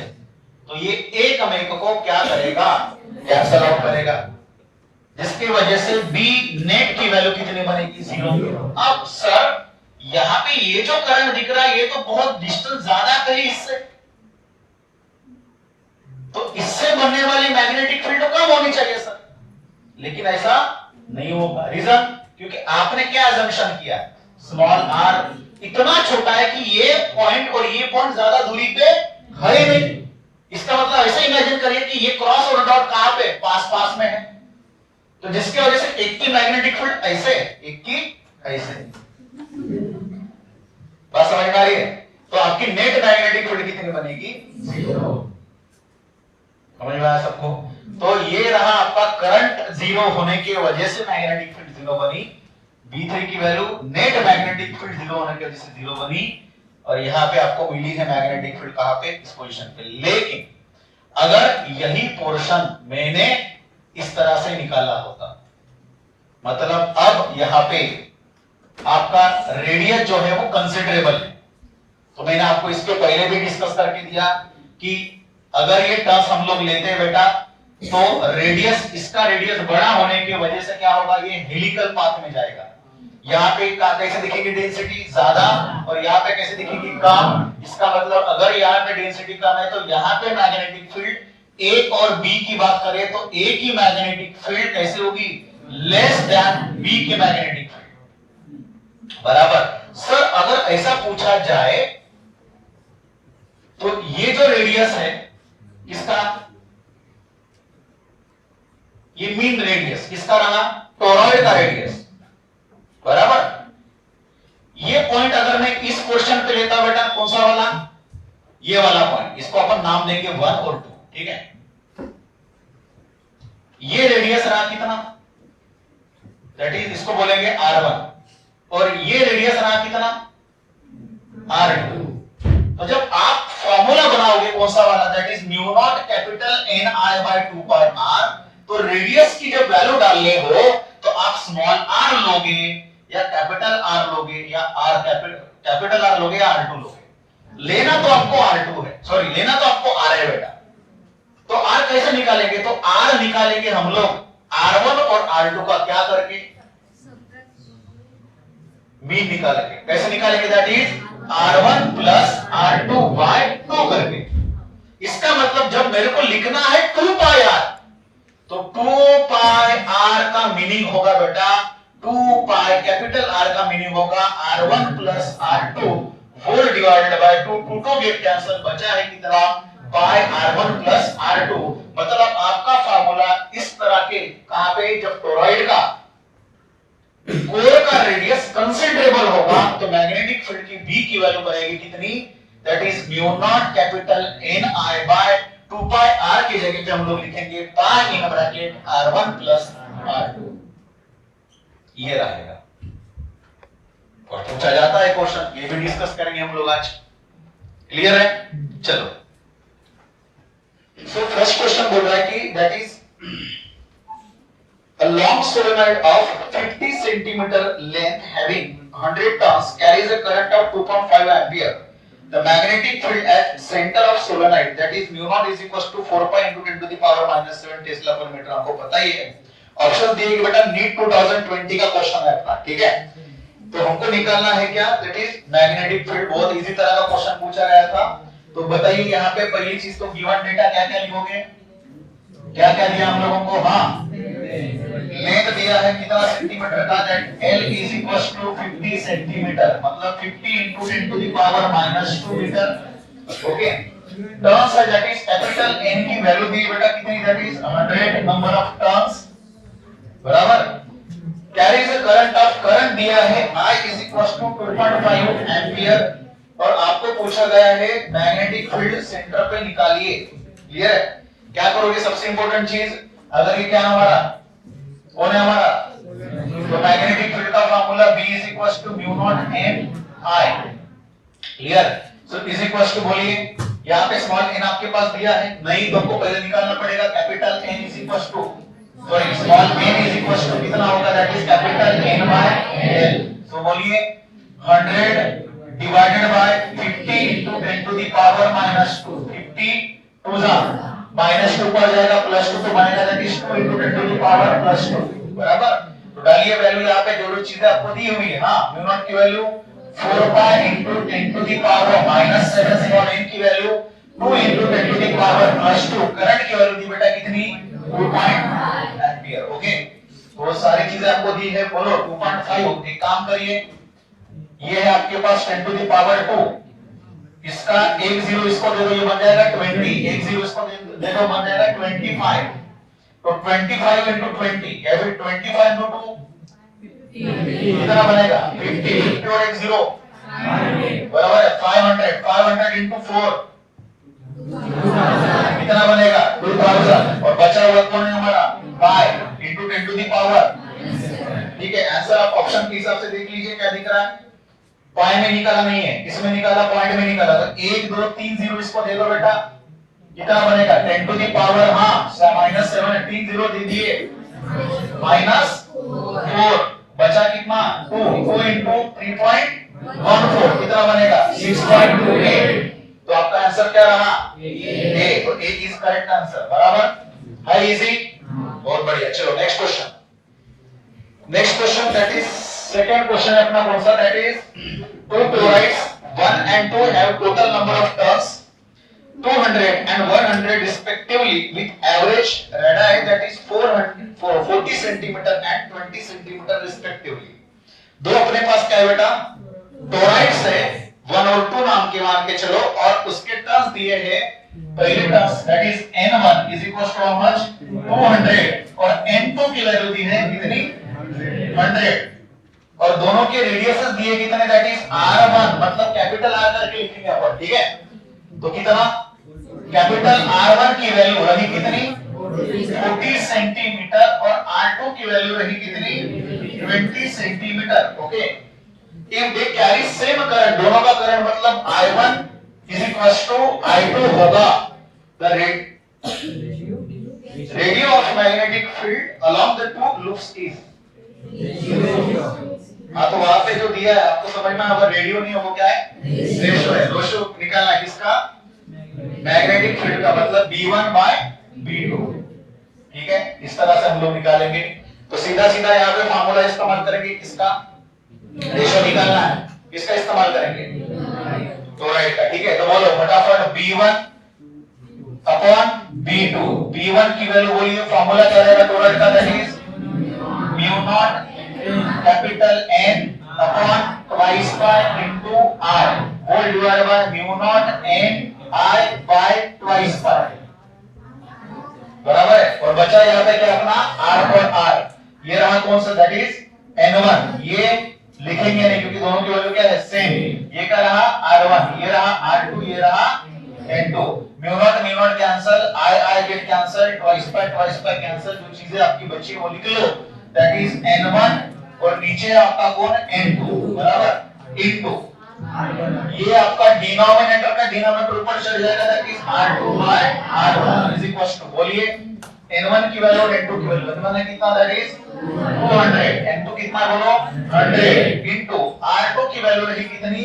तो ये एक हम एक को क्या करेगा? कैंसल आउट करेगा, जिसकी वजह से बी नेट की वैल्यू कितनी बनेगी? 0। अब सर यहां पे ये जो करंट दिख रहा है ये तो बहुत डिस्टेंस ज्यादा कहीं इससे, तो इससे बनने वाली मैग्नेटिक फील्ड कम होनी चाहिए सर, लेकिन ऐसा नहीं होगा। रीजन? क्योंकि आपने क्या अजम्पशन किया? स्मॉल आर इतना छोटा है कि ये पॉइंट और ये पॉइंट ज्यादा दूरी पे है ही नहीं। इसका मतलब ऐसे इमेजिन करिए कि ये क्रॉस और डॉट कहां पे? पास पास में है, तो जिसकी वजह से एक की मैग्नेटिक फील्ड ऐसे, एक की ऐसे। बात समझ में आ रही है? तो आपकी नेट मैग्नेटिक फील्ड कितनी बनेगी? 0। समझ में आया सबको? तो ये रहा आपका करंट 0 होने की वजह से मैग्नेटिक फील्ड 0 बनी, B3 की वैल्यू नेट मैग्नेटिक फील्ड 0 होने की वजह से 0 बनी, और यहां पे आपको मिली है मैग्नेटिक फील्ड कहां पे? इस पोजीशन पे। लेकिन अगर यही पोर्शन मैंने इस तरह से निकाला होता, मतलब अब यहां पे आपका रेडियस जो है वो कंसिडरेबल है। तो मैंने आपको इसके पहले भी डिस्कस करके दिया कि अगर ये टर्म्स हम लोग लेते हैं बेटा, तो रेडियस, इसका रेडियस बड़ा होने की वजह से क्या होगा, ये हेलिकल पाथ में जाएगा। यहाँ पे कैसे दिखेगी डेंसिटी ज्यादा, और यहाँ पे कैसे दिखेगी कम। इसका मतलब अगर यहाँ पे डेंसिटी कम है तो यहाँ पे मैग्नेटिक फील्ड ए और बी की बात करें तो ए की मैग्नेटिक फील्ड कैसे होगी, लेस देन बी की मैग्नेटिक फील्ड। बराबर। सर अगर ऐसा पूछा जाए तो ये जो रेडियस है किसका, ये मीन रेडियस किसका रहा, टोरॉइड का रेडियस। बराबर। ये पॉइंट अगर मैं इस क्वेश्चन पे लेता बेटा, कौन सा वाला, ये वाला पॉइंट, इसको अपन नाम देंगे 1 और 2, ठीक है। ये रेडियस रहा कितना, दैट इज इसको बोलेंगे R1, और ये रेडियस रहा कितना, R2। तो जब आप फॉर्मूला बनाओगे कौन सा वाला, that is mu naught capital Ni by 2 pi r, तो रेडियस की जब वैल्यू डालने हो तो आप स्मॉल r लोगे या कैपिटल R लोगे या कैपिटल R लोगे या R2 लोगे। लेना तो आपको R2 है, सॉरी लेना तो आपको R है बेटा। तो R कैसे निकालेंगे, तो R निकालेंगे हम लोग R1 और R2 का क्या करके, मीन निकालेंगे। कैसे निकालेंगे, that is R1 plus R2 bye 2 करके। इसका मतलब जब मेरे को लिखना है 2 पाई R, तो 2 पाई R का मीनिंग होगा बेटा, 2 पाई कैपिटल R का मीनिंग होगा R1 plus R2 whole divided by 2, 2 get cancel, बचा है कितना, पाई R1 प्लस R2। मतलब आपका फार्मूला इस तरह के, कहां पे, जब टोरॉइड का कोर का रेडियस कंसिडरेबल होगा तो मैग्नेटिक फील्ड की B की वैल्यू बनेगी कितनी, that is mu naught capital Ni by 2 pi R की जगह पे हम लोग लिखेंगे पाई in bracket R1 plus R2। ये रहेगा। और पूछा जाता है क्वेश्चन, ये भी डिस्कस करेंगे हम लोग आज। क्लियर है, चलो। सो फर्स्ट क्वेश्चन बोल रहा है कि that is a long solenoid of 50 centimeter length having 100 turns carries a current of 2.5 ampere. The magnetic field at center of solenoid, that is mu naught is equals to 4 pi into 10 to the power minus 7 Tesla पर metre. आपको पता ही है, option दिए कि बेटा NEET 2020 का question है अपना, ठीक है। तो हमको निकालना है क्या, दैट इज मैग्नेटिक फील्ड। बहुत इजी तरह का क्वेश्चन पूछा गया था। तो बताइए यहाँ पे पहली चीज तो गिवन डेटा क्या क्या लिखोगे, क्या क्या दिया हम लोगों को, हाँ लेंथ दिया है कितना सेंटीमीटर का, that L is equals to 50 centimetre, मतलब 50 into 10 to the power minus 2 metre. Okay, turns है दैट इज कैपिटल N की वैल्यू दी बेटा कितनी, that is 100 number of turns. बराबर। Carries a current of, current दिया है I is equals to 2.5 ampere, और आपको पूछा गया है मैग्नेटिक फील्ड सेंटर पे निकालिए। क्लियर है, क्या करोगे, सबसे इंपॉर्टेंट चीज, अगर ये क्या हमारा कौन है हमारा, तो मैग्नेटिक फील्ड का formula B is equals to mu naught n I। Clear, so is equals to, बोलिए यहाँ पे स्मॉल n आपके पास दिया है, नहीं तो आपको पहले निकालना पड़ेगा capital N is equals to, sorry small n is equals to कितना होगा, that is capital N by L। सो बोलिए 100 divided by 50 into 10 to the power minus 2, 50 2 जा माइनस 2 पर जाएगा, प्लस 2 तो बनेगा, that is 2 into 10 to the power plus 2। बराबर। तो डालिए वैल्यू यहाँ पे, जो जो चीजें आपको दी हुई है, हाँ म्यू नॉट की value 4 pi into 10 to the power minus 7 और n की value 2 into 10 to the power plus 2। Current की वैल्यू दी बेटा कितनी, 2.5 एंपियर। ओके, तो सारी चीजें आपको दी है, बोलो 2.5। एक काम करिए, ये है आपके पास 10 to the power 2, इसका एक जीरो इसको दे दो, ये बन जाएगा 20, एक जीरो इसको दे दो, बन जाएगा 25। तो 25 into 20 या फिर 25 into 2 कितना बनेगा, 50, 50 और एक जीरो बराबर है 500, 500 into 4 कितना बनेगा 2000, और बचा हुआ कौन है हमारा, 5 into 10 to the power। ठीक है, आंसर आप ऑप्शन के हिसाब से देख लीजिए क्या दिख रहा है, पाई में निकाला नहीं है, इसमें निकाला, पॉइंट में निकाला। तो 1 2 3 जीरो इसको दे दो बेटा, कितना बनेगा 10 to the power, हाँ -7 3 जीरो दे दिए -4 4, बचा कितना 2, 2 into 3.14 कितना बनेगा 6.28। तो आपका आंसर क्या रहा ए, तो ए इज करेक्ट आंसर। बराबर है, इजी, बहुत बढ़िया। चलो next question. Next question that is second question है अपना, कौन सा, that is two chlorides 1 and 2 have total number of turns 200 and 100 respectively with average radii that is 40 centimeter and 20 centimeter respectively। दो अपने पास क्या है बेटा, टोराइड्स है 1 और 2 नाम के मान के चलो, और उसके टर्न्स दिए हैं, पहले turns that is n1 is equals to how much 200 और n2 की वैल्यू दी है कितनी 100, और दोनों के रेडियसेस दिए कितने दैट इज r1, मतलब कैपिटल R करके लिखेंगे अपन, ठीक है। तो कितना, कैपिटल R1 की वैल्यू रही कितनी 40 सेंटीमीटर और R2 की वैल्यू रही कितनी 20 centimetre. Okay, if they carry same current, दोनों का करंट मतलब I1 is equals to I2 होगा, the radio of magnetic field along the two loops is, हाँ तो वहां पे जो दिया है आपको समझ में, अगर रेडियो नहीं है वो क्या है, रेशो है। रेशो निकालना है किसका, मैग्नेटिक फील्ड का, मतलब B1 by B2, ठीक है। इस तरह से हम लोग निकालेंगे, तो सीधा सीधा यहाँ पे फार्मूला इस्तेमाल करेंगे, किसका, रेशो निकालना है, किसका इस्तेमाल करेंगे, टोराइड का, ठीक है। तो बोलो फटाफट B1 अपॉन B2, B1 की वैल्यू बोलिए, फार्मूला क्या रहेगा टोराइड का, that is mu naught capital N upon twice by into R whole divide by mu naught N I by twice by, बराबर है। और बचा यहाँ पे क्या अपना R और R, ये रहा कौन सा, दैट इज N1, ये लिखेंगे नहीं क्योंकि दोनों की वैल्यू क्या है सेम, ये क्या रहा R1, ये रहा R2, ये रहा N2, mu naught cancel, I get cancel, twice by cancel, जो चीजें आपकी बची वो लिख लो, दैट इज N1 और नीचे आपका कौन N2, बराबर इनटू ये आपका डिनोमिनेटर का डिनोमिनेटर ऊपर चढ़ जाएगा, that is R2 by R1 is equal to, बोलिए N1 की वैल्यू और N2 की वैल्यू मतलब कितना, दैट इज 200, N2 कितना बोलो 100 इनटू R2 की वैल्यू रही कितनी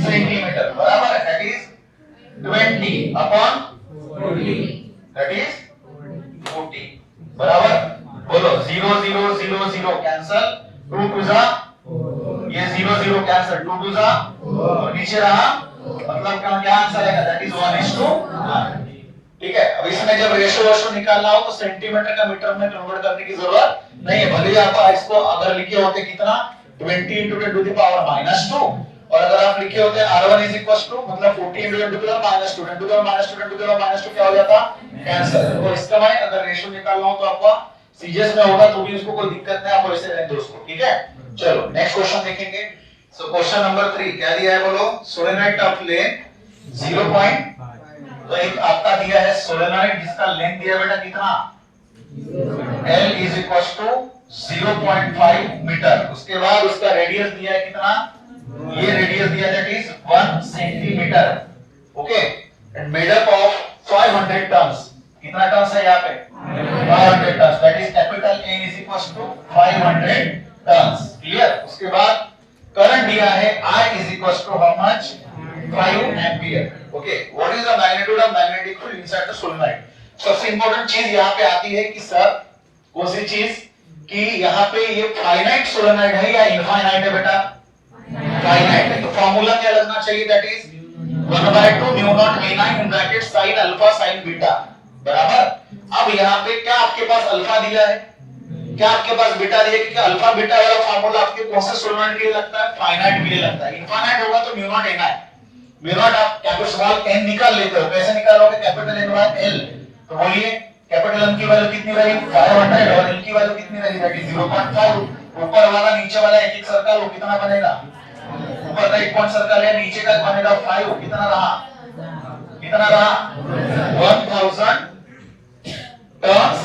सेंटीमीटर, बराबर है, that is 20 upon 40, that is 40, बराबर। बोलो 0 0 0 0 कैंसिल, 2 टू जा ये 0 0 कैंसिल, 2 टू जा और नीचे रहा, मतलब क्या आंसर आएगा, दैट इज 1:1, ठीक है। अब इसमें जब रेशो निकालना हो तो सेंटीमीटर का मीटर में कन्वर्ट करने की जरूरत नहीं है, भले आप इसको अगर लिखे होते कितना 20 into 10 to the power -2, और अगर आप लिखे होते R1 is equals to मतलब 40 into 10 to the power -2, 10 to the power -2, 10 to the power -2 क्या हो जाता कैंसिल। तो इसका मैं अगर रेशो निकालना हो तो आपको सीजीएस में होगा तो भी उसको कोई दिक्कत नहीं, आप ऐसे रहने दो उसको, ठीक है। चलो नेक्स्ट क्वेश्चन देखेंगे। सो क्वेश्चन नंबर 3 क्या दिया है बोलो, सोलेनोइड ऑफ लेंथ 0. तो एक आपका दिया है सोलेनोइड जिसका लेंथ दिया बेटा कितना L is equals to 0.5 metre, उसके बाद उसका रेडियस दिया है कितना, ये रेडियस दिया that is 1 centimetre, okay, and made up of 500 turns, कितना टन्स है यहाँ पे 500 turns, that is capital N is equals to 500 turns, clear. उसके बाद करंट दिया है I is equals to how much 5 ampere, okay. What is the magnitude of magnetic field inside the solenoid. सबसे important चीज यहाँ पे आती है कि सर कौन सी चीज, कि यहाँ पे ये फाइनाइट सोलेनोइड है या इनफाइनाइट है बेटा, फाइनाइट है, तो फार्मूला क्या लगना चाहिए, that is 1/2 mu not A9 in bracket sin alpha sin beta, बराबर। अब यहाँ पे क्या आपके पास अल्फा दिया है, क्या आपके पास बीटा दिया है, क्योंकि अल्फा बीटा वाला फार्मूला आपके कौन से सोलेनोइड के लिए लगता है, फाइनाइट के लिए लगता है। इनफाइनाइट होगा तो mu not A9, mu naught आप कैपिटल N निकाल लेते हो, कैसे निकालोगे, कैपिटल N बाय L, तो बोलिए कैपिटल M की वैल्यू कितनी रही 500 और L की वैल्यू कितनी रही, दैट इज 0.5, ऊपर वाला नीचे वाला एक एक सर्कल वो कितना बनेगा, ऊपर का एक पॉइंट सर्कल है, नीचे का बनेगा 5, कितना रहा 1000 टर्न्स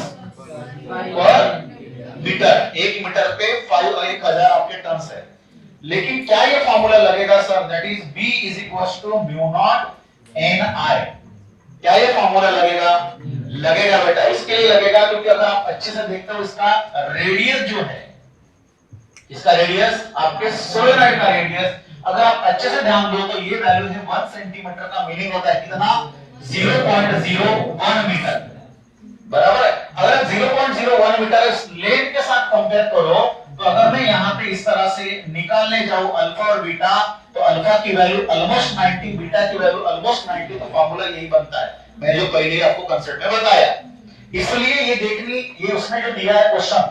पर मीटर, एक मीटर पे 1000 आपके टर्न्स है। लेकिन क्या ये फार्मूला लगेगा sir, that is B is equals to mu naught Ni, क्या ये फार्मूला लगेगा बेटा, इसके लिए लगेगा क्योंकि अगर आप अच्छे से देखते हो इसका रेडियस जो है इसका रेडियस, आपके सोलेनॉइड का रेडियस, अगर आप अच्छे से ध्यान दो तो ये वैल्यू है 1 सेंटीमीटर का मीनिंग होता है कितना, 0.01 मीटर, बराबर है। अगर आप 0.01 मीटर इस लेंथ के साथ कंपेयर करो तो अगर मैं यहाँ पे इस तरह से निकालने जाऊं अल्फा और बीटा, तो अल्फा की वैल्यू ऑलमोस्ट 90, बीटा की वैल्यू ऑलमोस्ट 90, तो फार्मूला यही बनता है, मैं जो पहले आपको कांसेप्ट में बताया। इसलिए ये देखनी, ये उसने जो दिया है क्वेश्चन,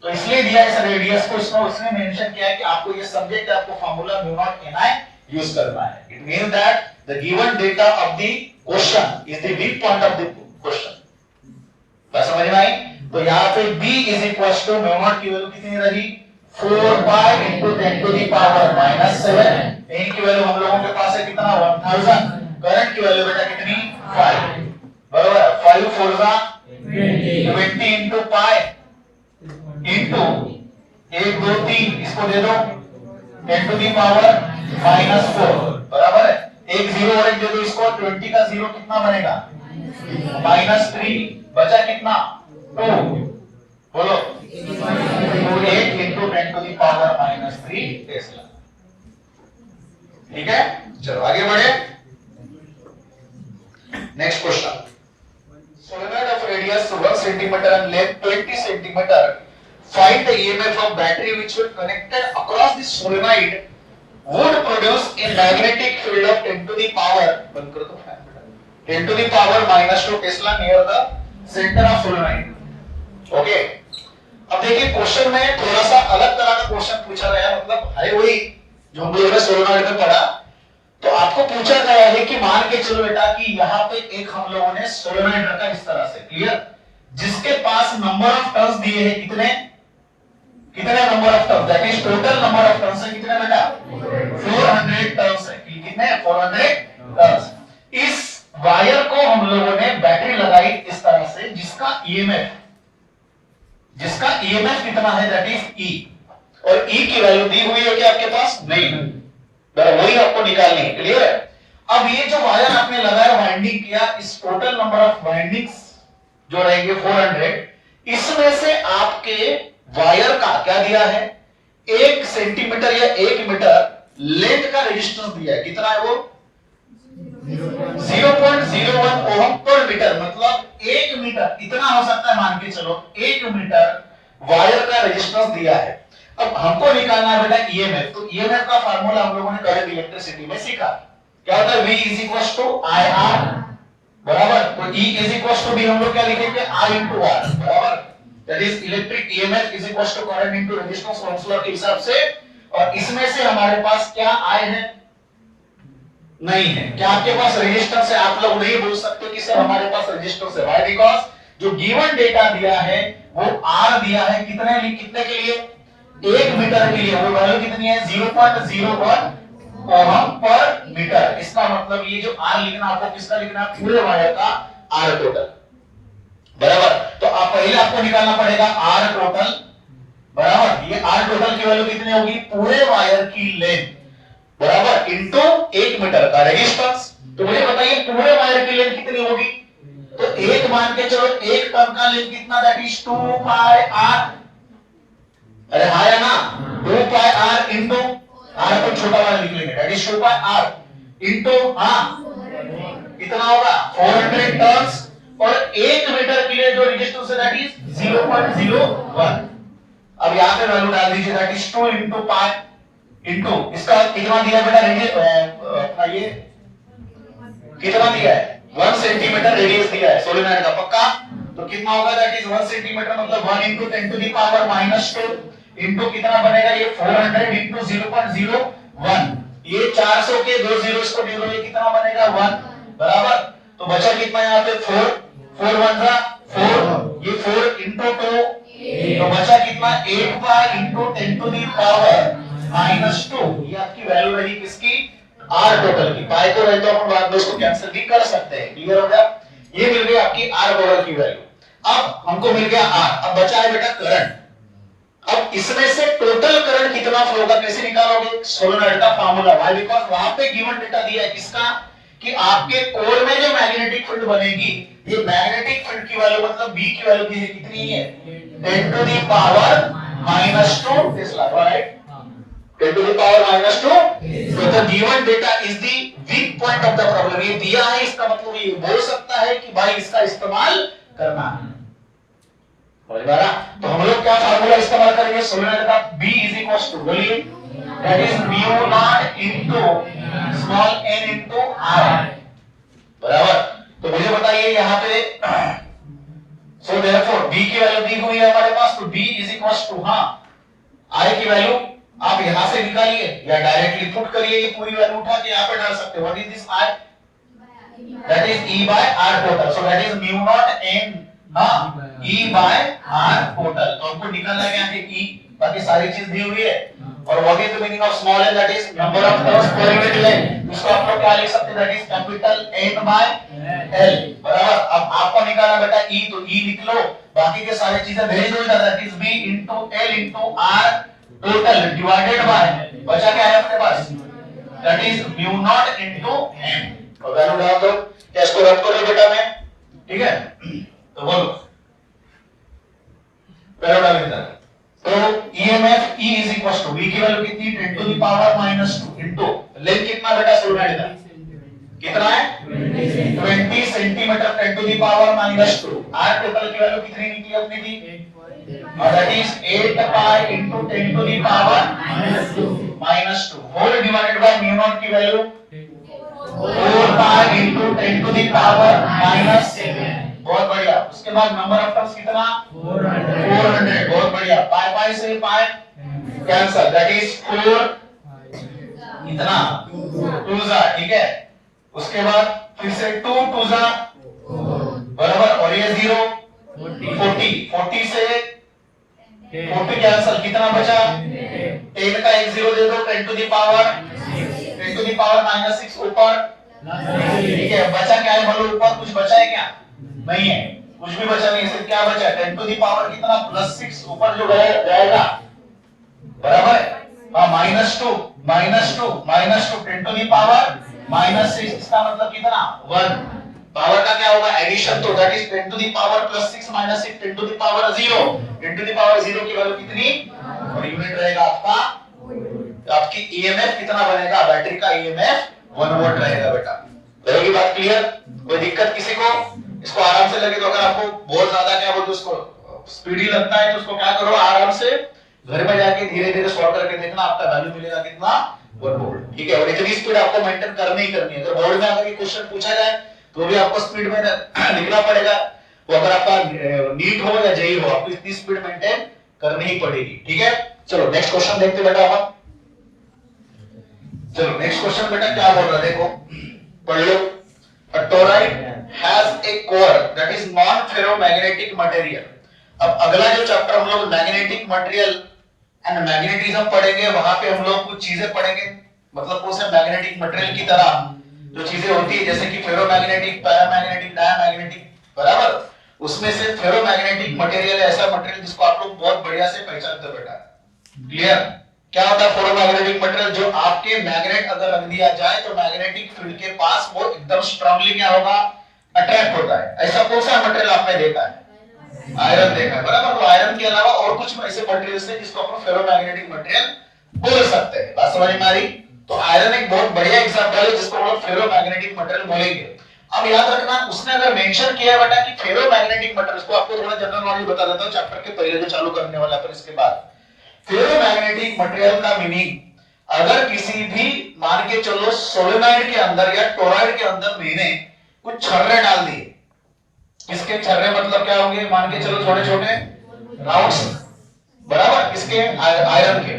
तो इसलिए दिया इस रेडियस को, इसमें उसने मेंशन किया है कि आपको ये समझे कि आपको formula mu naught ni use करना है। It means that the given data of the question is the weak point of the question. बात समझ में आई? तो यहाँ पे b is equal to mu naught की वैल्यू कितनी रही, 4 pi into 10 to the power -7। n की वैल्यू हम लोगों के पास है कितना, 1000। करंट की वैल्यू बेटा कितनी, 5, बराबर। 5 4 जा 20 इनटू पाई इनटू 1 2 3, इसको दे दो 10 टू द पावर -4, बराबर है। एक 0 और एक दे दो इसको, 20 का 0 कितना बनेगा, -3, बचा कितना, 2, बोलो 8 into 10 to the power -3 tesla. ठीक है, चलो आगे बढ़े। Next question, solenoid of radius 1 centimeter and length 20 centimeter, find the EMF of battery which will connected across the solenoid would produce a magnetic field of 10 to the power, बंद कर दो fan बेटा, 10 to the power -2 Tesla near the center of solenoid। Okay, अब देखिए question में थोड़ा सा अलग तरह का क्वेश्चन पूछा गया, मतलब है वही जो हम लोगों ने सोलेनॉइड में पढ़ा। तो आपको पूछा गया है कि मान के चलो बेटा कि यहाँ पे एक हम लोगों ने सोलेनॉइड रखा इस तरह से, क्लियर, जिसके पास नंबर ऑफ टर्न्स दिए हैं, कितने कितने number of turns, that is total number of turns है कितने बेटा, 400 टर्न्स है, कितने 400 टर्न्स। इस वायर को हम लोगों ने बैटरी लगाई इस तरह से, जिसका ईएमएफ कितना है, दैट इज ई, और ई की वैल्यू दी हुई है क्या आपके पास, नहीं, वही आपको निकालनी है, क्लियर है। अब ये जो वायर आपने लगाया, वाइंडिंग किया, इस टोटल नंबर ऑफ वाइंडिंग्स जो रहेंगे 400, इसमें से आपके वायर का क्या दिया है, 1 सेंटीमीटर या 1 मीटर लेंथ का रेजिस्टेंस दिया है, कितना है वो 0.01 ओम पर मीटर, मतलब 1 मीटर, इतना हो सकता है, मान के चलो 1 मीटर वायर का रेजिस्टेंस दिया है। अब हमको निकालना है बेटा ईएमएफ, तो ईएमएफ का फार्मूला हम लोगों ने करंट इलेक्ट्रिसिटी में सीखा, क्या होता है, V is equal to IR, बराबर। तो E इज इक्वल टू भी हम लोग क्या लिखेंगे, I into R, बराबर, that is electric EMF is equal to current into resistance, Ohm's law के हिसाब से। और इसमें से हमारे पास क्या I है, नहीं है। क्या आपके पास रेजिस्टेंस है, आप लोग नहीं बोल सकते कि सर हमारे पास रेजिस्टेंस है, व्हाई, बिकॉज़ जो गिवन डेटा दिया है वो R दिया है, कितने के लिए, 1 मीटर के लिए, वो वैल्यू कितनी है, 0.01 ओम पर मीटर। इसका मतलब ये जो R लिखना, आपको किसका लिखना है, पूरे वायर का R टोटल, बराबर। तो आप पहले आपको निकालना पड़ेगा R टोटल, बराबर। ये R टोटल की वैल्यू कितनी होगी, पूरे वायर की लेंथ, बराबर, इनटू 1 मीटर का रेजिस्टेंस। तो मुझे बताइए पूरे वायर की लेंथ कितनी होगी, तो 1 मान के चलो, 1 टर्न का लेंथ कितना, दैट इज 2 पाई r, अरे हाँ या ना, 2 पाई r इनटू r को छोटा वाला लिख लेंगे, that is 2 pi r into, हाँ कितना होगा 400 टर्न्स, और 1 मीटर के लिए जो रेजिस्टेंस है दैट इज 0.01। अब यहाँ पे वैल्यू डाल दीजिए, that is 2 into pi into, इसका कितना दिया बेटा, अपना ये कितना दिया है, 1 सेंटीमीटर रेडियस दिया है सोलेनॉइड का, पक्का। तो कितना होगा, दैट इज 1 सेंटीमीटर, मतलब 1 into 10 to the power -2 into कितना बनेगा, ये 400 इनटू 0.01, ये 400 के 2 जीरोस को दे दो, ये कितना बनेगा 1, बराबर। तो बचा कितना यहाँ पे 4, 4 1 जा 4, ये 4 इनटू 2, तो बचा कितना 8 pi into 10 to the power -2, ये आपकी वैल्यू रही किसकी, R टोटल की। पाई को रहे तो अपन बाद में उसको कैंसिल भी कर सकते हैं, क्लियर हो गया। ये मिल गई आपकी R टोटल की वैल्यू। अब हमको मिल गया R, अब बचा है बेटा करंट। अब इसमें से टोटल करंट कितना फ्लो होगा, कैसे निकालोगे, सोलेनॉइड का फार्मूला, व्हाई, बिकॉज़ वहां पे गिवन डेटा दिया है किसका, कि आपके कोर में जो मैग्नेटिक फील्ड बनेगी, ये मैग्नेटिक फील्ड की वैल्यू मतलब B की वैल्यू कितनी है, 10 to the power -2 tesla, right? 10 to the power -2. So the given data is the weak point of the problem. ये दिया है, इसका मतलब ये बोल सकता है कि भाई इसका इस्तेमाल करना है। समझ में आ रहा? तो हम लोग क्या फार्मूला इस्तेमाल करेंगे सोलेनॉइड का? B is equals to, बोलिए, that is mu naught into small n into I, बराबर? तो मुझे बताइए यहाँ पे, so therefore B की वैल्यू दी हुई है हमारे पास, तो B is equals to, हाँ, I की वैल्यू आप यहां से निकालिए या डायरेक्टली पुट करिए, ये पूरी वैल्यू उठा के यहां पे डाल सकते हो। What is this I? That is E by R total, so that is mu naught n, हाँ, E by R total। तो हमको निकालना है यहाँ पे E, बाकी सारी चीज दी हुई है। और what is the meaning of small n? That is number of turns per unit length. इसको आप लोग क्या लिख सकते हैं? That is capital N by L, बराबर? अब आपको निकालना बेटा E, तो E लिख लो, बाकी के सारी चीजें भेज दो इधर, that is B into L into R total divided by, बचा क्या है अपने पास? That is mu naught into m। तो वैल्यू डाल दो, या इसको रब कर दो बेटा में, ठीक है? तो बोलो वैल्यू डाल इधर। तो EMF E is equal to V की वैल्यू कितनी? 10 to the power -2 into length कितना बेटा सोलेनॉइड का? कितना है? 20 centimetre 10 to the power -2। R total की वैल्यू कितनी निकली अपनी थी? और that is 8 pi into 10 to the power -2 whole divided by mu naught की value 4 pi into 10 to the power -7। बहुत बढ़िया। उसके बाद नंबर ऑफ टर्म्स कितना? 400। बहुत बढ़िया। पाई पाई से पाई कैंसल, दैट इज 4 इतना 2 जा, ठीक है? उसके बाद फिर से 2 2 जा, बराबर, और ये 0 40 से 40 कैंसल, कितना बचा? 10 का एक 0 दे दो, 10 टू द पावर -6 ऊपर, ठीक है? बचा क्या है? बोलो ऊपर कुछ बचा है क्या? नहीं है, कुछ भी बचा नहीं। सिर्फ क्या बचा? 10 टू द पावर कितना? +6 ऊपर जो जाएगा, बराबर है? हाँ, -2 10 टू द पावर -6, इसका मतलब कितना? 1। पावर का क्या होगा? एडिशन, तो that is 10 to the power +6 -6 10 to the power 0। 10 to the power 0 की वैल्यू कितनी? और यूनिट रहेगा आपका, आपकी ईएमएफ कितना बनेगा? बैटरी का ईएमएफ 1 वोल्ट रहेगा बेटा। रहेगी बात क्लियर? कोई दिक्कत किसी को? इसको आराम से लगे तो, अगर आपको बहुत ज्यादा क्या बोलते उसको स्पीडी लगता है, तो उसको क्या करो, आराम से घर में जाके धीरे-धीरे सॉल्व करके देखना, आपका वैल्यू मिलेगा कितना? 1 वोल्ट, ठीक है? और इतनी स्पीड आपको मेंटेन करनी ही करनी है। अगर बोर्ड में अगर ये क्वेश्चन पूछा जाए तो भी आपको स्पीड में लिखना पड़ेगा। वो अगर आपका नीट हो या जेई हो, आपको इतनी स्पीड मेंटेन करनी ही पड़ेगी, ठीक है? चलो नेक्स्ट क्वेश्चन देखते बेटा हम। चलो नेक्स्ट क्वेश्चन बेटा क्या बोल रहा है, देखो पढ़ लो। A toroid has a core that is non-ferromagnetic material। अब अगला जो चैप्टर हम लोग मैग्नेटिक मटेरियल एंड मैग्नेटिज्म पढ़ेंगे, वहां पे हम लोग कुछ चीजें पढ़ेंगे, मतलब कौन से मैग्नेटिक मटेरियल की तरह जो चीजें होती है, जैसे कि फेरोमैग्नेटिक, पैरामैग्नेटिक, डायमैग्नेटिक, बराबर? उसमें से फेरोमैग्नेटिक मटेरियल ऐसा मटेरियल जिसको आप लोग बहुत बढ़िया से पहचानते हो बेटा। क्लियर? क्या होता है फेरोमैग्नेटिक मटेरियल? जो आपके मैग्नेट अगर रख दिया जाए तो मैग्नेटिक फील्ड के पास वो एकदम स्ट्रांगली क्या होगा? अट्रैक्ट होता है। ऐसा कौन सा मटेरियल आपने देखा है? आयरन देखा है, बराबर? तो आयरन के अलावा और कुछ ऐसे मटेरियल्स हैं जिसको अपन फेरोमैग्नेटिक मटेरियल बोल सकते हैं। बात समझ में आ रही? तो आयरन एक बहुत बढ़िया एग्जांपल है जिसको हम लोग फेरोमैग्नेटिक मटेरियल बोलेंगे। अब याद रखना, उसने अगर मेंशन किया है बेटा कि फेरोमैग्नेटिक मटेरियल, इसको आपको थोड़ा जनरल नॉलेज बता देता हूं चैप्टर के पहले जो चालू करने वाला है, पर इसके बाद फेरोमैग्नेटिक मटेरियल का मीनिंग, अगर किसी भी मान के चलो सोलेनॉइड के अंदर या टोरॉइड के अंदर मैंने कुछ छर्रे डाल दिए, इसके छर्रे मतलब क्या होंगे? मान के चलो छोटे छोटे राउंड्स, बराबर? इसके आयरन के,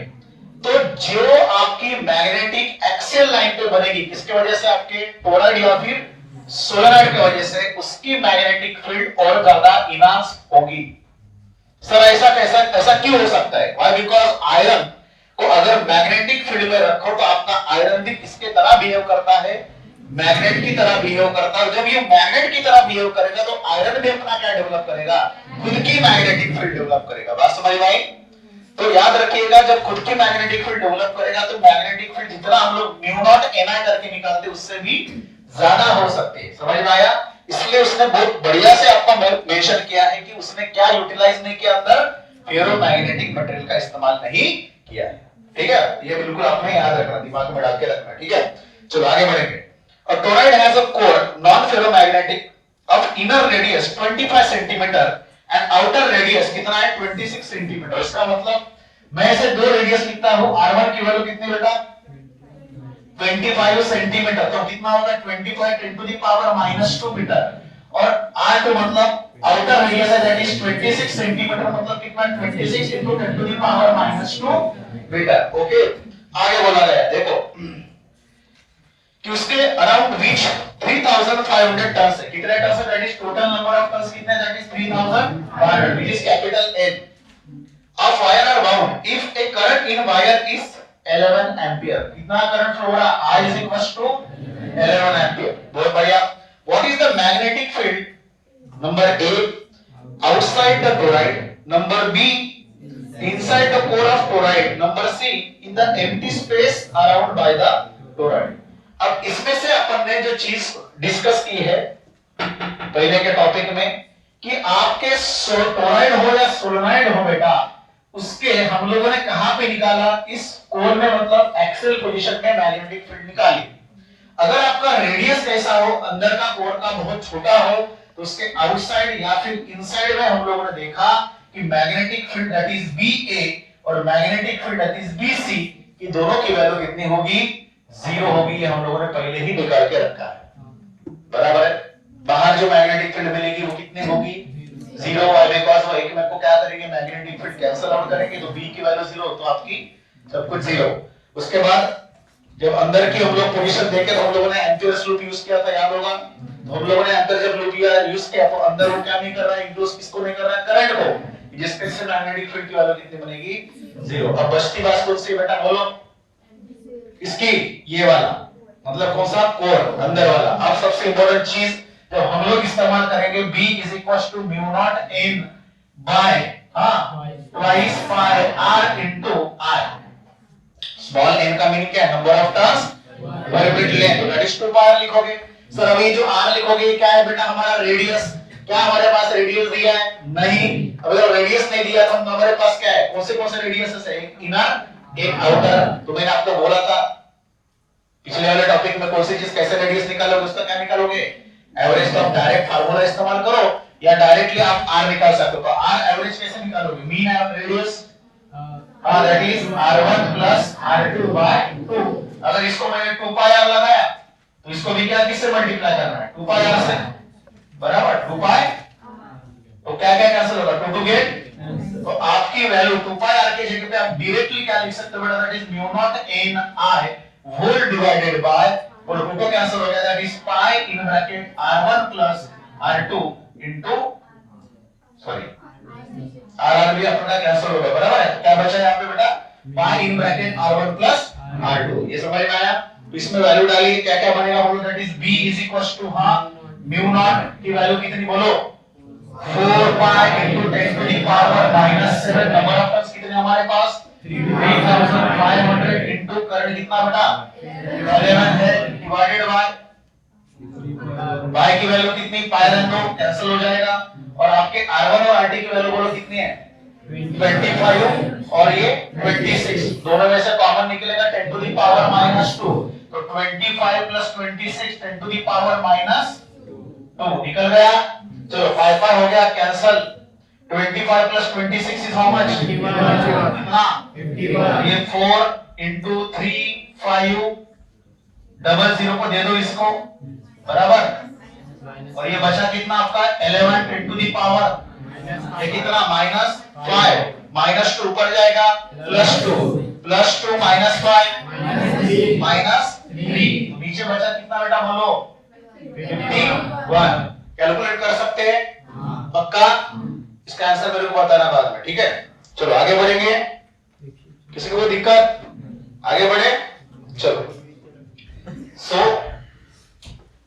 तो जो आपकी मैग्नेटिक एक्सियल लाइन पे बनेगी किसके वजह से? आपके टोरॉइड या फिर सोलेनॉइड की वजह से, उसकी मैग्नेटिक फील्ड और ज्यादा इनहांस होगी। सर ऐसा क्यों हो सकता है? व्हाई? बिकॉज आयरन को अगर मैग्नेटिक फील्ड में रखो तो आपका आयरन भी किसके तरह बिहेव करता है? मैग्नेट की तरह बिहेव करता है। जब ये मैग्नेट की तरह बिहेव करेगा तो आयरन भी अपना क्या डेवलप करेगा? खुद की मैग्नेटिक फील्ड डेवलप करेगा। बात समझ में आई? तो याद रखिएगा, जब खुद की मैग्नेटिक फील्ड डेवलप करेगा तो मैग्नेटिक फील्ड जितना हम लोग म्यू नॉट ni करके निकालते हैं उससे भी ज्यादा हो सकते हैं। समझ में आया? इसलिए उसने बहुत बढ़िया से आपको मेंशन किया है कि उसने क्या यूटिलाइज नहीं किया अंदर? फेरोमैग्नेटिक मटेरियल का इस्तेमाल नहीं किया है। ठीक है, ये बिल्कुल आपने याद रखना, दिमाग में डाल के रखना। ठीक है, चलो आगे बढ़ेंगे। A toroid has a core non-ferromagnetic of inner radius 25 centimetre and outer radius कितना है 26 सेंटीमीटर। इसका मतलब मैं इसे दो रेडियस लिखता हूं, R1 की वैल्यू कितनी बेटा 25 सेंटीमीटर, तो कितना होगा 25 10 टू द पावर -2 मीटर, और R2 मतलब आउटर रेडियस है दैट इज 26 सेंटीमीटर, मतलब कितना 26 into 10 to the power -2 metre. Okay, आगे बोला गया देखो कि उसके अराउंड विच 3500 टन्स है। कितने टन्स है that is total number of turns कितने that is 3500 which is capital N। Of wire are bound if a current in wire is 11 ampere. कितना करंट फ्लो हो रहा I is equals to 11 ampere. बहुत बढ़िया। What is the magnetic field number A outside the toroid, number B inside the core of toroid, number C in the empty space around by the toroid। अब इसमें से अपन ने जो चीज discuss की है पहले के टॉपिक में कि आपके टोरॉइड हो या सोलेनॉइड हो बेटा, उसके हम लोगों ने कहां पे निकाला, इस कोर में, मतलब एक्सियल पोजीशन में मैग्नेटिक फील्ड निकाली। अगर आपका रेडियस कैसा हो, अंदर का कोर का बहुत छोटा हो, तो उसके आउटसाइड या फिर इनसाइड में हम लोगों ने देखा कि magnetic field that is BA और magnetic field that is BC की दोनों की वैल्यू कितनी होगी, 0 होगी। ये हम लोगों ने पहले ही निकाल के रखा है, बराबर है। बाहर जो मैग्नेटिक फील्ड मिलेगी वो कितनी होगी, 0 और बिकॉज़ वो एक में को क्या करेंगे, मैग्नेटिक फील्ड कैंसिल आउट करेंगे, तो B की वैल्यू 0, तो आपकी सब कुछ 0। उसके बाद जब अंदर की हम लोग पोजीशन देखे तो हम लोगों ने एम्पियर्स लूप यूज किया था, याद होगा। तो हम लोगों ने अंदर जब लूप यूज किया तो अंदर वो क्या नहीं कर रहा है, इंड्यूस किसको नहीं कर रहा है, करंट को, जिसके से मैग्नेटिक फील्ड की वैल्यू कितनी बनेगी, 0। अब बचती बात कौन सी बेटा बोलो, इसकी ये वाला, मतलब कौन सा, कोर अंदर वाला। अब सबसे इंपॉर्टेंट चीज जब हम लोग इस्तेमाल करेंगे B is equals to mu naught N by twice pi R into I। Small n का मीनिंग क्या है, number of turns per unit length, that is 2 pi R लिखोगे। सर अभी जो R लिखोगे क्या है बेटा, हमारा रेडियस। क्या हमारे पास रेडियस दिया है, नहीं। अगर रेडियस नहीं दिया तो हमारे पास क्या है, कौन से रेडियस है, एक इनर एक आउटर। तो मैंने आपको बोला था पिछले वाले टॉपिक में कौन सी चीज कैसे रेडियस निकालोगे, उसका क्या निकालोगे, एवरेज। तो आप डायरेक्ट फार्मूला इस्तेमाल करो या डायरेक्टली आप R निकाल सकते हो। तो R एवरेज कैसे निकालोगे, mean radius that is R1 plus R2 by 2। अगर इसको मैंने 2 पाई R लगाया तो इसको भी क्या किससे मल्टीप्लाई करना है, 2 पाई R से, बराबर 2 पाई। तो क्या क्या कैंसिल होगा, 2 टू गेट, तो आपकी वैल्यू 2 पाई R के जगह पे आप डायरेक्टली क्या लिख सकते हो बेटा, that is mu naught n I whole divided by, और 2 को कैंसिल हो गया, that is pi in bracket R1 plus R2 into sorry R भी अपना कैंसिल हो गया, बराबर है। क्या बचा यहाँ पे बेटा, पाई in bracket R1 plus R2। ये समझ में आया। तो इसमें वैल्यू डालिए, क्या क्या बनेगा बोलो, that is B is equals to mu naught की वैल्यू कितनी बोलो, 4 पाई into 10 to the power -7। Number of turns कितने हमारे पास, 3500 into करंट कितना बेटा 11 है, डिवाइडेड बाय की वैल्यू कितनी, पाई रन दो कैंसिल हो जाएगा, और आपके R1 और RT की वैल्यू बोलो कितनी है, 25 और ये 26, दोनों में से कॉमन निकलेगा 10 to the power -2। तो 25 plus 26 10 to the power -2 निकल गया। चलो 5 हो गया cancel, 25 plus 26 is how much, कितना 55। ये 4 into 3 5 डबल 0 को दे दो इसको, बराबर, और ये बचा कितना आपका 11 10 to the power, ये कितना -5, -2 ऊपर जाएगा, +2 -5 -3, नीचे बचा कितना बेटा बोलो 51। कैलकुलेट कर सकते हैं, पक्का। इसका आंसर मेरे को बताना बाद में, ठीक है। चलो आगे बढ़ेंगे, किसी को कोई दिक्कत, आगे बढ़े, चलो। So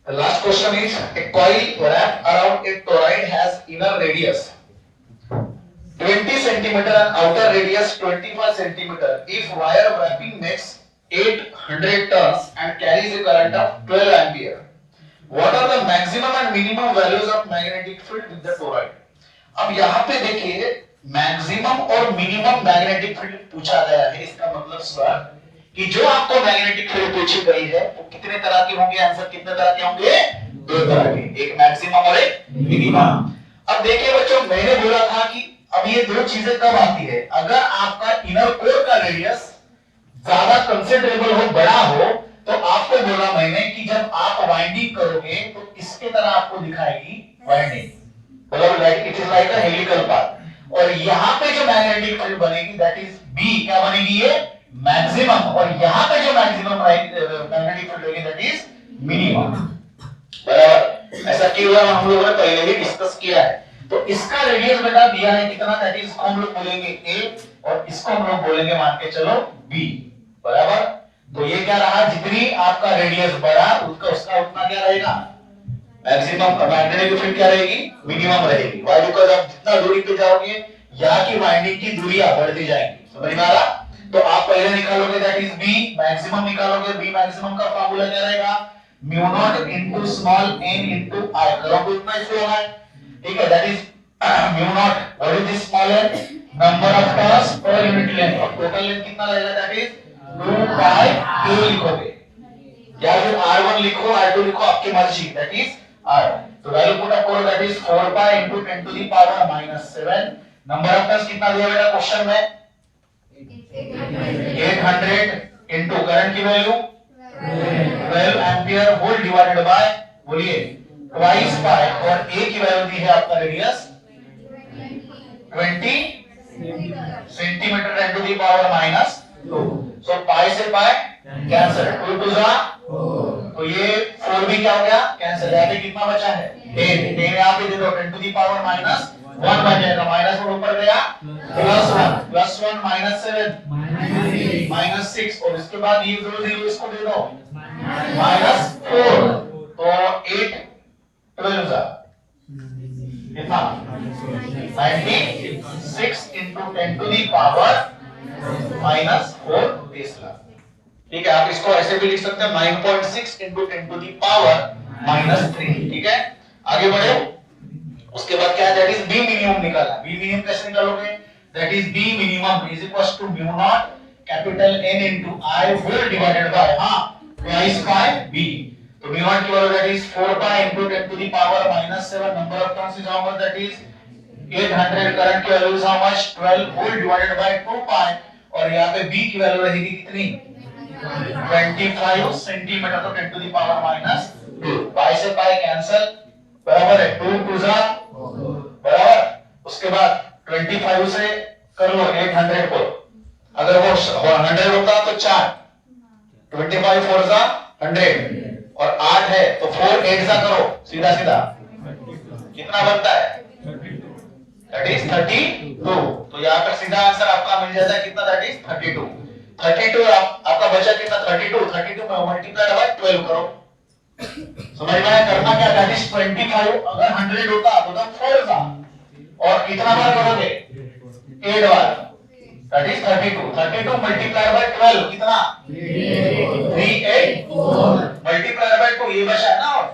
the last question is, a coil wrapped around a toroid has inner radius 20 centimeter and outer radius 25 centimeter. If wire wrapping makes 800 turns and carries a current of 12 ampere, what are the maximum and minimum values of magnetic field with the toroid? अब यहाँ पे देखिए maximum और minimum magnetic field पूछा गया है। इसका मतलब सर कि जो आपको मैग्नेटिक फील्ड पूछी गई है वो कितने तरह के होंगे, आंसर कितने तरह के होंगे, दो तरह के, एक मैक्सिमम और एक मिनिमम। अब देखिए बच्चों, मैंने बोला था कि अब ये दो चीजें कब आती है, अगर आपका इनर कोर का रेडियस ज्यादा कंसिडरेबल हो, बड़ा हो, तो आपको बोला मैंने कि जब आप वाइंडिंग करोगे तो इसके तरह आपको दिखाएगी वाइंडिंग, मतलब like it is like a helical path. और यहाँ पे जो मैग्नेटिक फील्ड बनेगी दैट इज बी, क्या बनेगी ये मैक्सिमम, और यहाँ पे जो मैक्सिमम मैग्नेटिक फील्ड होगी दैट इज मिनिमम। बराबर, ऐसा क्यों हुआ हम लोगों ने पहले ही डिस्कस किया है। तो इसका रेडियस बेटा दिया है कितना, दैट इज हम लोग बोलेंगे ए, और इसको हम लोग बोलेंगे मान के चलो बी। बराबर, तो ये क्या रहा, जितनी आपका रेडियस बढ़ा उसका उतना क्या रहेगा, मैक्सिमम मैग्नेटिक फील्ड क्या रहेगी, मिनिमम रहेगी। व्हाई, बिकॉज़ आप जितना दूरी पे जाओगे यहाँ की वाइंडिंग की दूरियां बढ़ती जाएंगी। समझ में आ रहा? तो आप पहले निकालोगे दैट इज बी, मैक्सिमम निकालोगे, बी मैक्सिमम का फार्मूला क्या रहेगा, mu naught into small n into I, करोगे उतना इससे होगा, ठीक है, that is mu not, what is this small n, number of turns per unit length, और टोटल लेंथ कितना रहेगा, दैट इज 2 पाई k लिखोगे, या फिर r1 लिखो r2 लिखो, आपकी मर्जी, दैट इज r। तो वैल्यू पुट अप करो, that is 4 pi into 10 to the power -7। Number of turns कितना दिया बेटा क्वेश्चन में, 800 इनटू करंट की value 12 ampere whole divided by, बोलिए ट्वाइस पाई, और a की वैल्यू दी है आपका radius 20 centimetre 10 to the power -2। So pi से पाई कैंसिल, 2 टू जा, तो ये 4 भी क्या हो गया, कैंसिल, यहाँ पे कितना बचा है 10, 10 यहाँ पे दे दो, 10 टू द पावर -1 बन जाएगा, -1 ऊपर गया +1 -7 -6, और इसके बाद ये 0 इसको दे दो -4, तो 8 12 जा कितना 96 into 10 to the power -4 20 lakh. ठीक है, आप इसको ऐसे भी लिख सकते हैं 9.6 इनटू 10 टू द पावर -3। ठीक है, आगे बढ़ो। उसके बाद क्या है, दैट इज बी मिनिमम निकाला। बी मिनिमम कैसे निकालोगे, that is B minimum is equals to mu naught capital N into I whole divided by twice pi b। तो म्यू नॉट की value that is 4 pi into 10 to the power -7, number of turns is how much, that is 800, current की value is how much 12 whole divided by 2 pi, और यहां पे b की value रहेगी कितनी 25 centimetre, तो 10 टू द पावर -2, पाई से pi cancel, बराबर है 2 टू जा, बराबर। उसके बाद 25 से कर लो 800 को, अगर वो 100 होता तो 4, 25 4 जा 100, और 8 है तो 4 8 जा करो, सीधा सीधा कितना बनता है, दैट इज 32। तो यहाँ पर सीधा आंसर आपका मिल जाता है कितना, दैट इज 32। 32 आपका बचा कितना 32 में मल्टीप्लाई बाय 12 करो। समझ में आया, करना क्या, दैट इज 25, अगर 100 होता तो 4 था, और कितना बार करोगे 8 बार, दैट इज 32 मल्टीप्लाई बाय 12 कितना 384 मल्टीप्लाई बाय 2, ये बचा है ना, और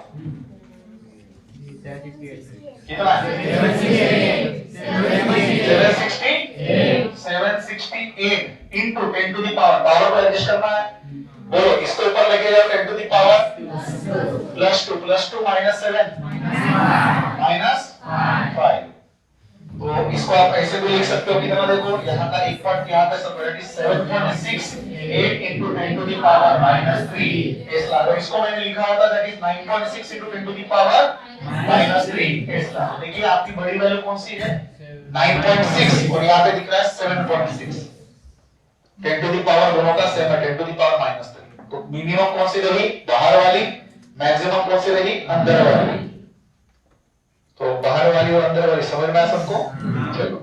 कितना 768 इनटू 10 टू द पावर को एडजस्ट करना है, बोलो इसके ऊपर लेके जाओ 10 टू द पावर +2 -7 -5। तो इसको आप ऐसे भी लिख सकते हो कितना, देखो यहाँ का एक पार्ट यहाँ पे सब that is 7.68 into 10 to the power -3 इस ला, इसको मैंने लिखा होता that is 9.6 into 10 to the power -3 इस ला। देखिए आपकी बड़ी वैल्यू कौन सी है 9.6, और यहाँ पे दिख रहा है 7.6, 10 टू द पावर दोनों का सेम है, 10 टू द पावर -3। तो मिनिमम कौन सी रही, बाहर वाली, मैक्सिमम कौन सी रही, अंदर वाली। तो बाहर वाली और अंदर वाली समझ में आया सबको, चलो।